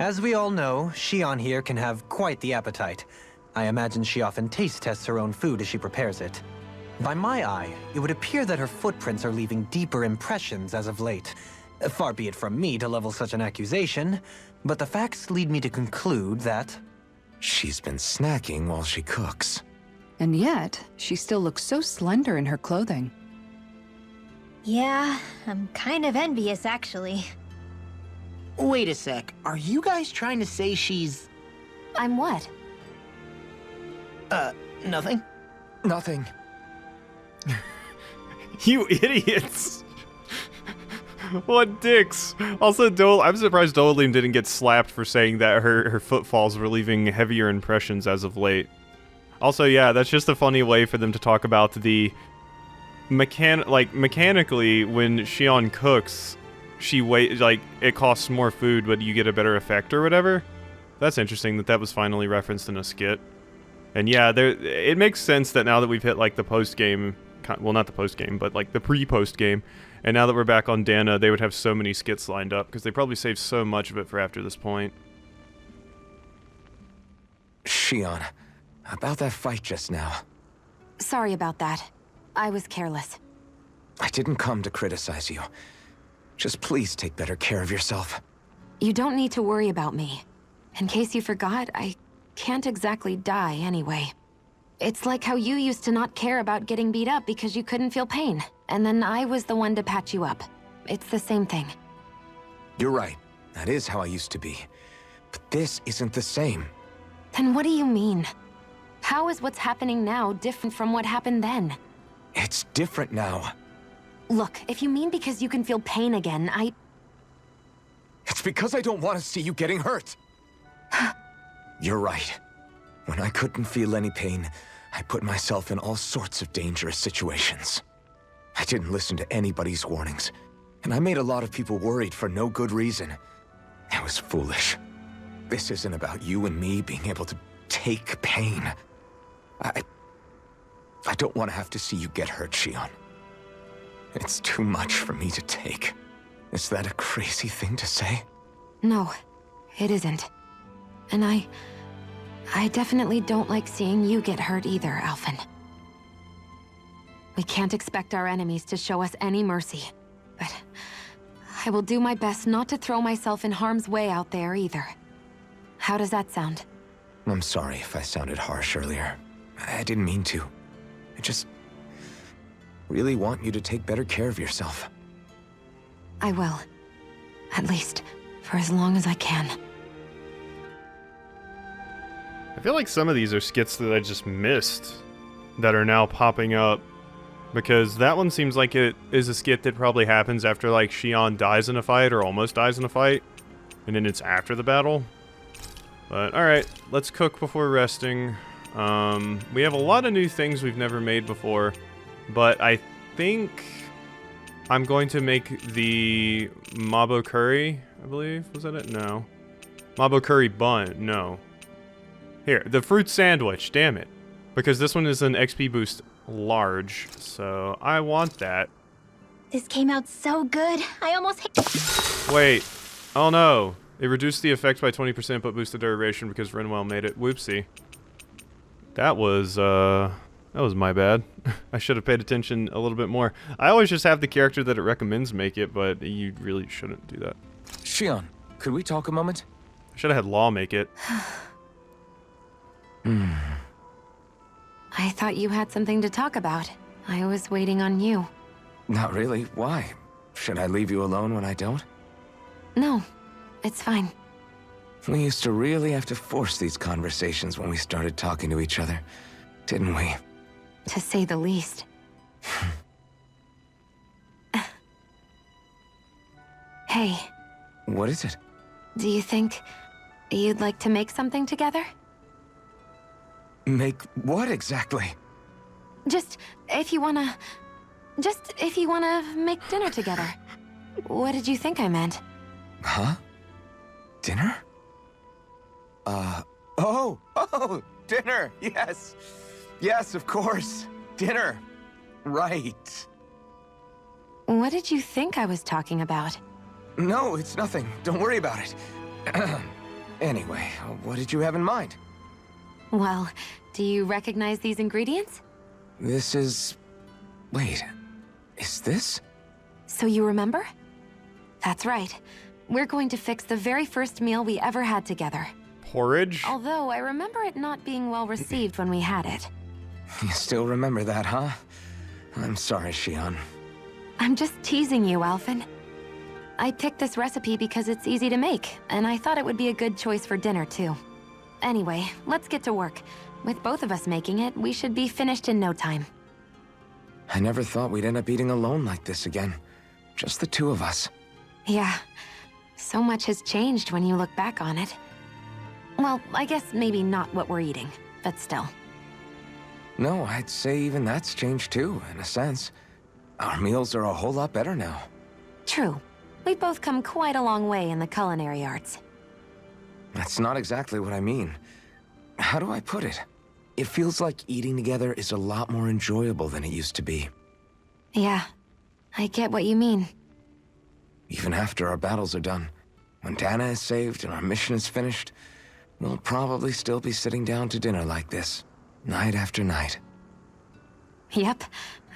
Speaker 5: As we all know, Shion here can have quite the appetite. I imagine she often taste tests her own food as she prepares it. By my eye, it would appear that her footprints are leaving deeper impressions as of late. Far be it from me to level such an accusation, but the facts lead me to conclude that...
Speaker 2: She's been snacking while she cooks.
Speaker 3: And yet, she still looks so slender in her clothing.
Speaker 6: Yeah, I'm kind of envious actually.
Speaker 7: Wait a sec, are you guys trying to say she's...
Speaker 4: I'm what?
Speaker 7: Nothing?
Speaker 2: Nothing.
Speaker 1: You idiots! What dicks! Also, I'm surprised Doleem didn't get slapped for saying that her footfalls were leaving heavier impressions as of late. Also, yeah, that's just a funny way for them to talk about the mechanically, when Shion cooks, it costs more food, but you get a better effect or whatever. That's interesting that was finally referenced in a skit. And yeah, it makes sense that now that we've hit like the post game, well, not the post game, but like the pre-post game, and now that we're back on Dahna, they would have so many skits lined up because they probably saved so much of it for after this point.
Speaker 2: Shion, about that fight just now.
Speaker 4: Sorry about that. I was careless.
Speaker 2: I didn't come to criticize you. Just please take better care of yourself.
Speaker 4: You don't need to worry about me. In case you forgot, I can't exactly die anyway. It's like how you used to not care about getting beat up because you couldn't feel pain, and then I was the one to patch you up. It's the same thing.
Speaker 2: You're right. That is how I used to be. But this isn't the same.
Speaker 4: Then what do you mean? How is what's happening now different from what happened then?
Speaker 2: It's different now.
Speaker 4: Look, if you mean because you can feel pain again,
Speaker 2: It's because I don't want to see you getting hurt. You're right. When I couldn't feel any pain, I put myself in all sorts of dangerous situations. I didn't listen to anybody's warnings, and I made a lot of people worried for no good reason. It was foolish. This isn't about you and me being able to take pain. I don't want to have to see you get hurt, Shion. It's too much for me to take. Is that a crazy thing to say?
Speaker 4: No, it isn't. And I definitely don't like seeing you get hurt either, Alphen. We can't expect our enemies to show us any mercy, but I will do my best not to throw myself in harm's way out there either. How does that sound?
Speaker 2: I'm sorry if I sounded harsh earlier. I didn't mean to. I just really want you to take better care of yourself.
Speaker 4: I will. At least, for as long as I can.
Speaker 1: I feel like some of these are skits that I just missed that are now popping up, because that one seems like it is a skit that probably happens after like Shion dies in a fight or almost dies in a fight, and then it's after the battle. But alright, let's cook before resting. We have a lot of new things we've never made before, but I think I'm going to make the Mabo curry, I believe. Was that it? No. Mabo curry bun. No. Here, the fruit sandwich, damn it. Because this one is an XP boost large, so I want that.
Speaker 6: This came out so good. I almost
Speaker 1: Wait. Oh no. It reduced the effect by 20% but boosted duration because Renwell made it. Whoopsie. That was my bad. I should have paid attention a little bit more. I always just have the character that it recommends make it, but you really shouldn't do that.
Speaker 2: Shion, could we talk a moment?
Speaker 1: I should have had Law make it.
Speaker 4: I thought you had something to talk about. I was waiting on you.
Speaker 2: Not really. Why? Should I leave you alone when I don't?
Speaker 4: No, it's fine.
Speaker 2: We used to really have to force these conversations when we started talking to each other, didn't we?
Speaker 4: To say the least. Hey.
Speaker 2: What is it?
Speaker 4: Do you think you'd like to make something together?
Speaker 2: Make what exactly?
Speaker 4: Just if you wanna make dinner together. What did you think I meant?
Speaker 2: Huh? Dinner? Oh, dinner, yes. Yes, of course. Dinner. Right.
Speaker 4: What did you think I was talking about?
Speaker 2: No, it's nothing. Don't worry about it. Anyway, what did you have in mind?
Speaker 4: Well, do you recognize these ingredients?
Speaker 2: This is... Wait, is this?
Speaker 4: So you remember? That's right. We're going to fix the very first meal we ever had together.
Speaker 1: Porridge?
Speaker 4: Although I remember it not being well received when we had it.
Speaker 2: You still remember that, huh? I'm sorry, Shion.
Speaker 4: I'm just teasing you, Alphen. I picked this recipe because it's easy to make, and I thought it would be a good choice for dinner, too. Anyway, let's get to work. With both of us making it, we should be finished in no time.
Speaker 2: I never thought we'd end up eating alone like this again. Just the two of us.
Speaker 4: Yeah. So much has changed when you look back on it. Well, I guess maybe not what we're eating, but still.
Speaker 2: No, I'd say even that's changed too, in a sense. Our meals are a whole lot better now.
Speaker 4: True. We've both come quite a long way in the culinary arts.
Speaker 2: That's not exactly what I mean. How do I put it? It feels like eating together is a lot more enjoyable than it used to be.
Speaker 4: Yeah, I get what you mean.
Speaker 2: Even after our battles are done, when Dahna is saved and our mission is finished, we'll probably still be sitting down to dinner like this, night after night.
Speaker 4: Yep,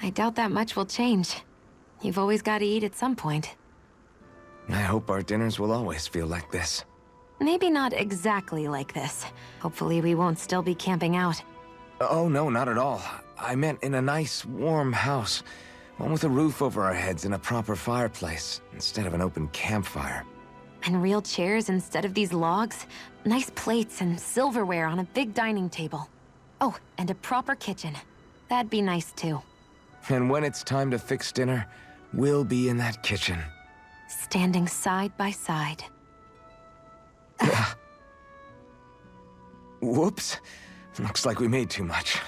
Speaker 4: I doubt that much will change. You've always got to eat at some point.
Speaker 2: I hope our dinners will always feel like this.
Speaker 4: Maybe not exactly like this. Hopefully we won't still be camping out.
Speaker 2: Oh, no, not at all. I meant in a nice, warm house. One with a roof over our heads and a proper fireplace, instead of an open campfire.
Speaker 4: And real chairs instead of these logs. Nice plates and silverware on a big dining table. Oh, and a proper kitchen. That'd be nice too.
Speaker 2: And when it's time to fix dinner, we'll be in that kitchen.
Speaker 4: Standing side by side.
Speaker 2: Whoops. Looks like we made too much.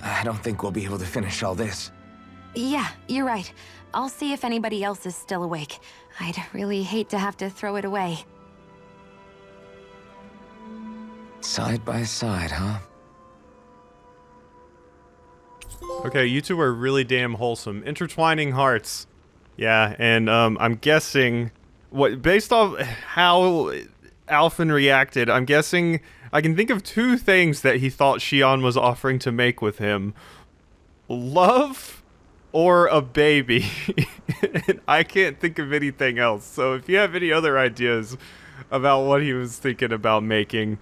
Speaker 2: I don't think we'll be able to finish all this.
Speaker 4: Yeah, you're right. I'll see if anybody else is still awake. I'd really hate to have to throw it away.
Speaker 2: Side by side, huh?
Speaker 1: Okay, you two are really damn wholesome. Intertwining hearts. Yeah, and I'm guessing... based off how Alphen reacted, I'm guessing... I can think of two things that he thought Shion was offering to make with him. Love or a baby. And I can't think of anything else. So if you have any other ideas about what he was thinking about making,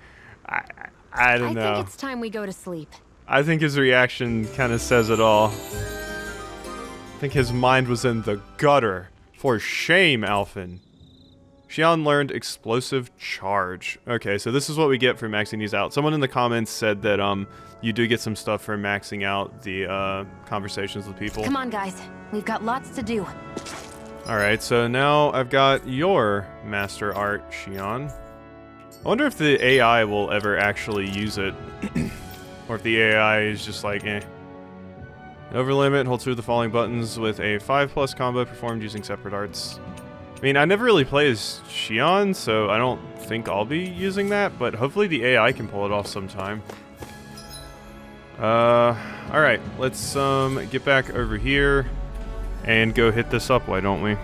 Speaker 1: I don't know.
Speaker 4: I think it's time we go to sleep.
Speaker 1: I think his reaction kind of says it all. I think his mind was in the gutter. For shame, Alphen. Shion learned explosive charge. Okay, so this is what we get for maxing these out. Someone in the comments said that you do get some stuff for maxing out the conversations with people.
Speaker 4: Come on, guys. We've got lots to do.
Speaker 1: Alright, so now I've got your master art, Shion. I wonder if the AI will ever actually use it. Or if the AI is just like, eh. Over limit, hold two of the following buttons with a 5+ combo performed using separate arts. I mean, I never really play as Shion, so I don't think I'll be using that, but hopefully the AI can pull it off sometime. Alright, let's get back over here and go hit this up, why don't we?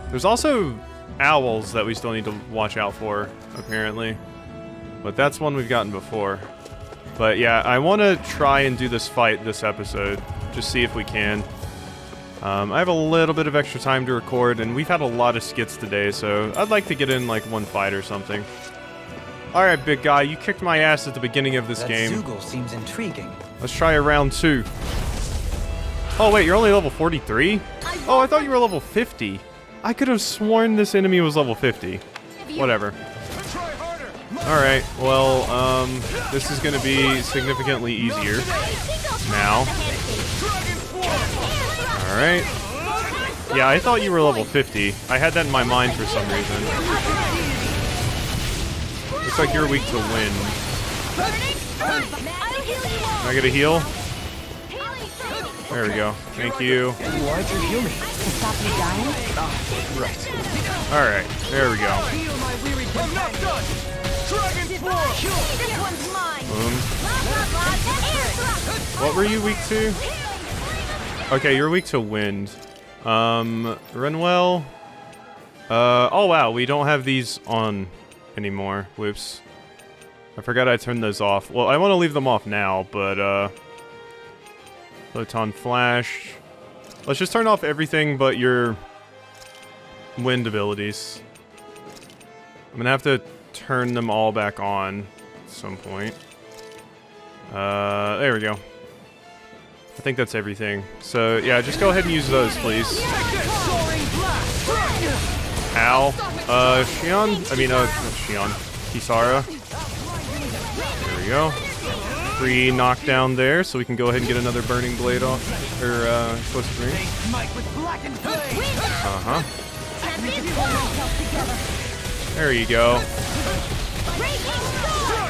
Speaker 1: There's also owls that we still need to watch out for, apparently. But that's one we've gotten before. But yeah, I want to try and do this fight this episode. Just see if we can. I have a little bit of extra time to record, and we've had a lot of skits today, so I'd like to get in like one fight or something. Alright, big guy, you kicked my ass at the beginning of this game.
Speaker 5: That Zoogle seems intriguing.
Speaker 1: Let's try a round 2. Oh wait, you're only level 43? Oh, I thought you were level 50. I could have sworn this enemy was level 50. Whatever. Alright, well, this is gonna be significantly easier now. Alright. Yeah, I thought you were level 50. I had that in my mind for some reason. Looks like you're weak to wind. Can I get a heal? There we go. Thank you.
Speaker 5: Why'd you heal me?
Speaker 4: To stop you dying?
Speaker 5: Right.
Speaker 1: Alright, there we go. Boom. What were you weak to? Okay, you're weak to wind. Renwell. Oh wow, we don't have these on anymore. Whoops. I forgot I turned those off. Well, I want to leave them off now, but, Photon Flash. Let's just turn off everything but your wind abilities. I'm gonna have to turn them all back on at some point. There we go. I think that's everything. So, yeah, just go ahead and use those, please. Ow. Shion? I mean, not Shion. Kisara. There we go. Free knockdown there, so we can go ahead and get another Burning Blade off. Or, explosive ring. Uh-huh. There you go.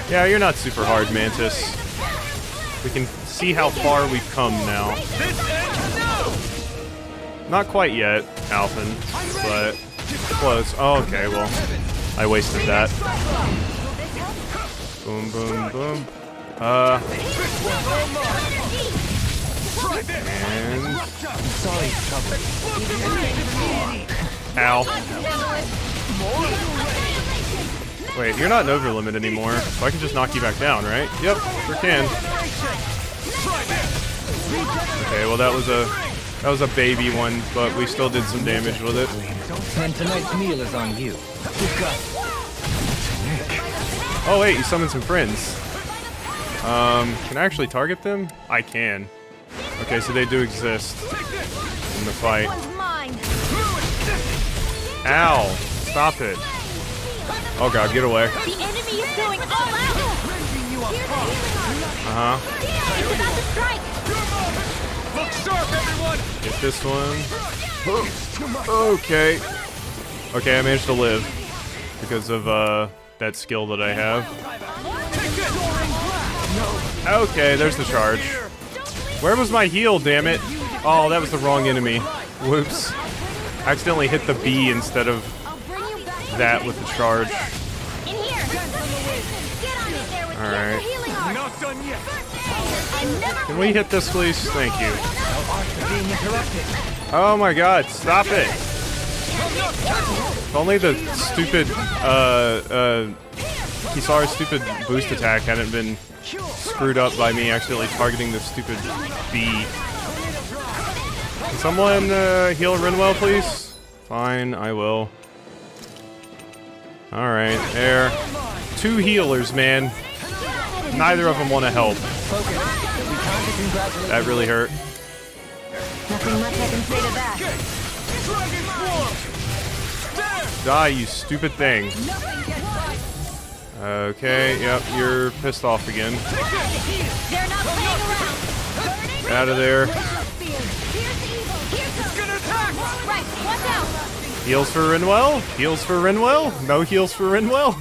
Speaker 1: Yeah, you're not super hard, Mantis. We can see how far we've come now. Not quite yet, Alphen, but close. Oh, okay, well, I wasted that. Boom, boom, boom. And... Ow. Wait, you're not an over limit anymore, so I can just knock you back down, right? Yep, sure can. Okay, well that was a baby one, but we still did some damage with it.
Speaker 5: And tonight's meal is on you.
Speaker 1: Oh wait, you summoned some friends. Can I actually target them? I can. Okay, so they do exist in the fight. Ow! Stop it. Oh god, get away.
Speaker 6: The enemy is going all out.
Speaker 1: Uh-huh.
Speaker 6: It's about to strike.
Speaker 8: Look sharp, everyone!
Speaker 1: Get this one. Okay. Okay, I managed to live because of that skill that I have. Okay, there's the charge. Where was my heal, damn it? Oh, that was the wrong enemy. Whoops. I accidentally hit the B instead of that with the charge. Alright. Can we hit this, please? Thank you. Oh my god, stop it! If only the stupid, Kisara's stupid boost attack hadn't been screwed up by me accidentally targeting the stupid B. Can someone heal Renwell, please? Fine, I will. Alright, there. 2 healers, man. Neither of them want to help. That really hurt.
Speaker 4: Nothing much I can say to that.
Speaker 1: Die, you stupid thing. Okay, yep, you're pissed off again. Get out of there. Heals for Renwell? Heals for Renwell? No heals for Renwell?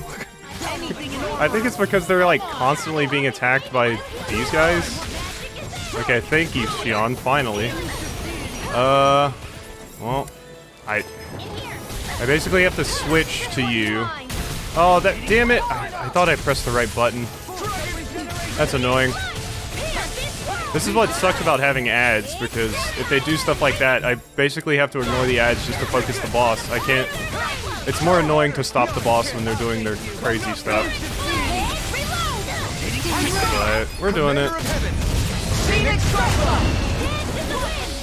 Speaker 1: I think it's because they're like constantly being attacked by these guys. Okay, thank you, Shion, finally. Well, I basically have to switch to you. Oh, that, damn it! I thought I pressed the right button. That's annoying. This is what sucks about having ads, because if they do stuff like that, I basically have to ignore the ads just to focus the boss. I can't It's more annoying to stop the boss when they're doing their crazy stuff. But we're doing it.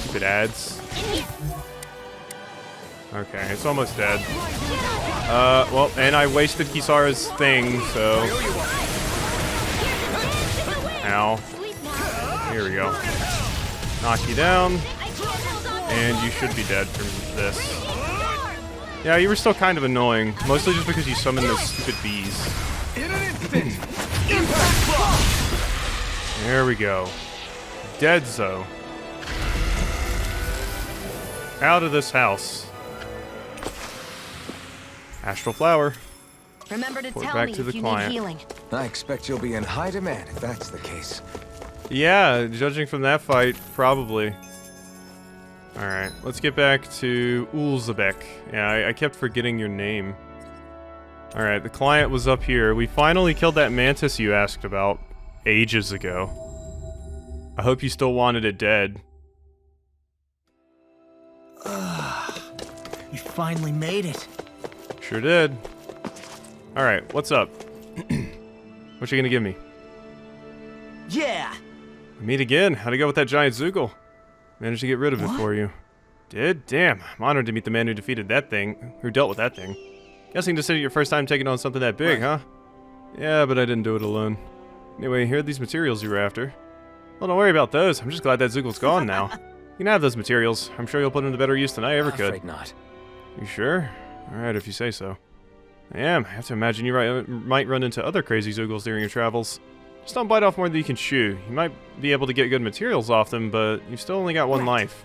Speaker 1: Stupid ads. Okay, it's almost dead. Well, and I wasted Kisara's thing, so... Ow. Here we go. Knock you down. And you should be dead from this. Yeah, you were still kind of annoying. Mostly just because you summoned those stupid bees. There we go. Dead Zo. Out of this house. Astral Flower.
Speaker 4: Remember to
Speaker 1: Report
Speaker 4: tell
Speaker 1: back
Speaker 4: me
Speaker 1: to the
Speaker 4: if you
Speaker 1: client.
Speaker 4: need healing.
Speaker 2: I expect you'll be in high demand if that's the case.
Speaker 1: Yeah, judging from that fight, probably. Alright, let's get back to Ulzebek. Yeah, I kept forgetting your name. Alright, the client was up here. We finally killed that mantis you asked about ages ago. I hope you still wanted it dead.
Speaker 7: You finally made it.
Speaker 1: Sure did. Alright, what's up? What you gonna give me?
Speaker 7: Yeah.
Speaker 1: Meet again. How'd it go with that giant Zoogle? Managed to get rid of it for you. Did? Damn. I'm honored to meet the man who defeated that thing. Who dealt with that thing. Guessing this isn't your first time taking on something that big, huh? Yeah, but I didn't do it alone. Anyway, here are these materials you were after. Well, don't worry about those. I'm just glad that Zoogle's gone now. You can have those materials. I'm sure you'll put them to better use than I ever could.
Speaker 2: Afraid not.
Speaker 1: You sure? Alright, if you say so. I am. I have to imagine you might run into other crazy Zoogles during your travels. Just don't bite off more than you can chew. You might be able to get good materials off them, but you've still only got one life.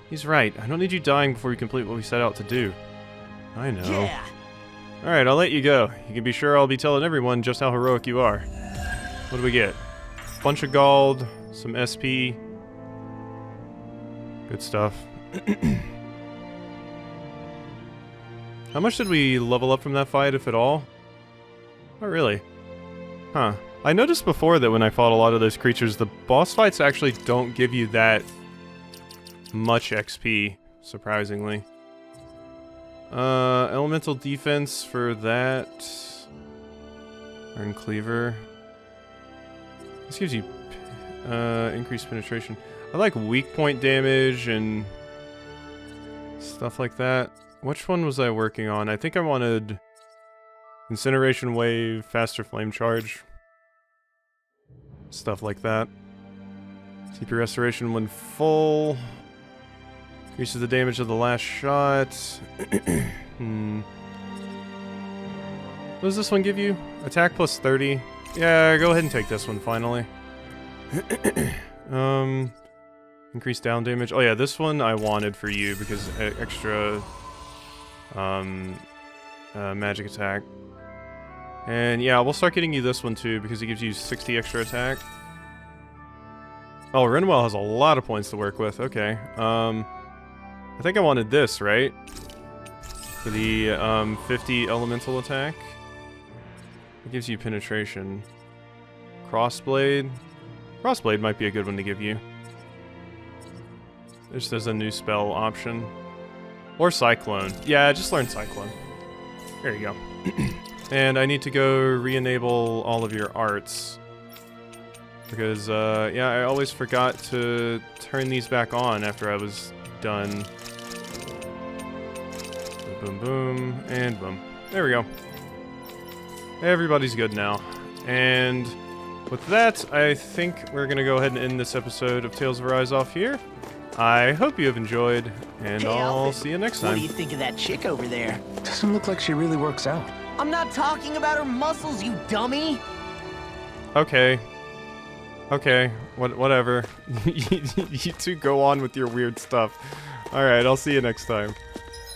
Speaker 1: He's right. I don't need you dying before you complete what we set out to do. I know.
Speaker 7: Yeah.
Speaker 1: Alright, I'll let you go. You can be sure I'll be telling everyone just how heroic you are. What do we get? Bunch of gold, some SP. Good stuff. How much did we level up from that fight, if at all? Not really. Huh. I noticed before that when I fought a lot of those creatures, the boss fights actually don't give you that much XP, surprisingly. Elemental defense for that. Iron Cleaver. This gives you increased penetration. I like weak point damage and stuff like that. Which one was I working on? I think I wanted Incineration Wave, Faster Flame Charge. Stuff like that. CP Restoration when full. Increases the damage of the last shot. What does this one give you? Attack plus 30. Yeah, go ahead and take this one finally. Increased down damage. Oh yeah, this one I wanted for you because extra magic attack. And yeah, we'll start getting you this one too because it gives you 60 extra attack. Oh, Renwell has a lot of points to work with. Okay. I think I wanted this, right? For the 50 elemental attack. It gives you penetration. Crossblade. Crossblade might be a good one to give you. Just as a new spell option. Or Cyclone. Yeah, just learn Cyclone. There you go. And I need to go re-enable all of your arts. Because, yeah, I always forgot to turn these back on after I was done. Boom, boom, and boom. There we go. Everybody's good now. And with that, I think we're going to go ahead and end this episode of Tales of Arise off here. I hope you have enjoyed, and
Speaker 7: Hey,
Speaker 1: I'll
Speaker 7: Alvin,
Speaker 1: see you next
Speaker 7: What
Speaker 1: time.
Speaker 7: do you think of that chick over there?
Speaker 2: Doesn't look like she really works out.
Speaker 7: I'm not talking about her muscles, you dummy!
Speaker 1: Okay. Okay, whatever. You two go on with your weird stuff. Alright, I'll see you next time.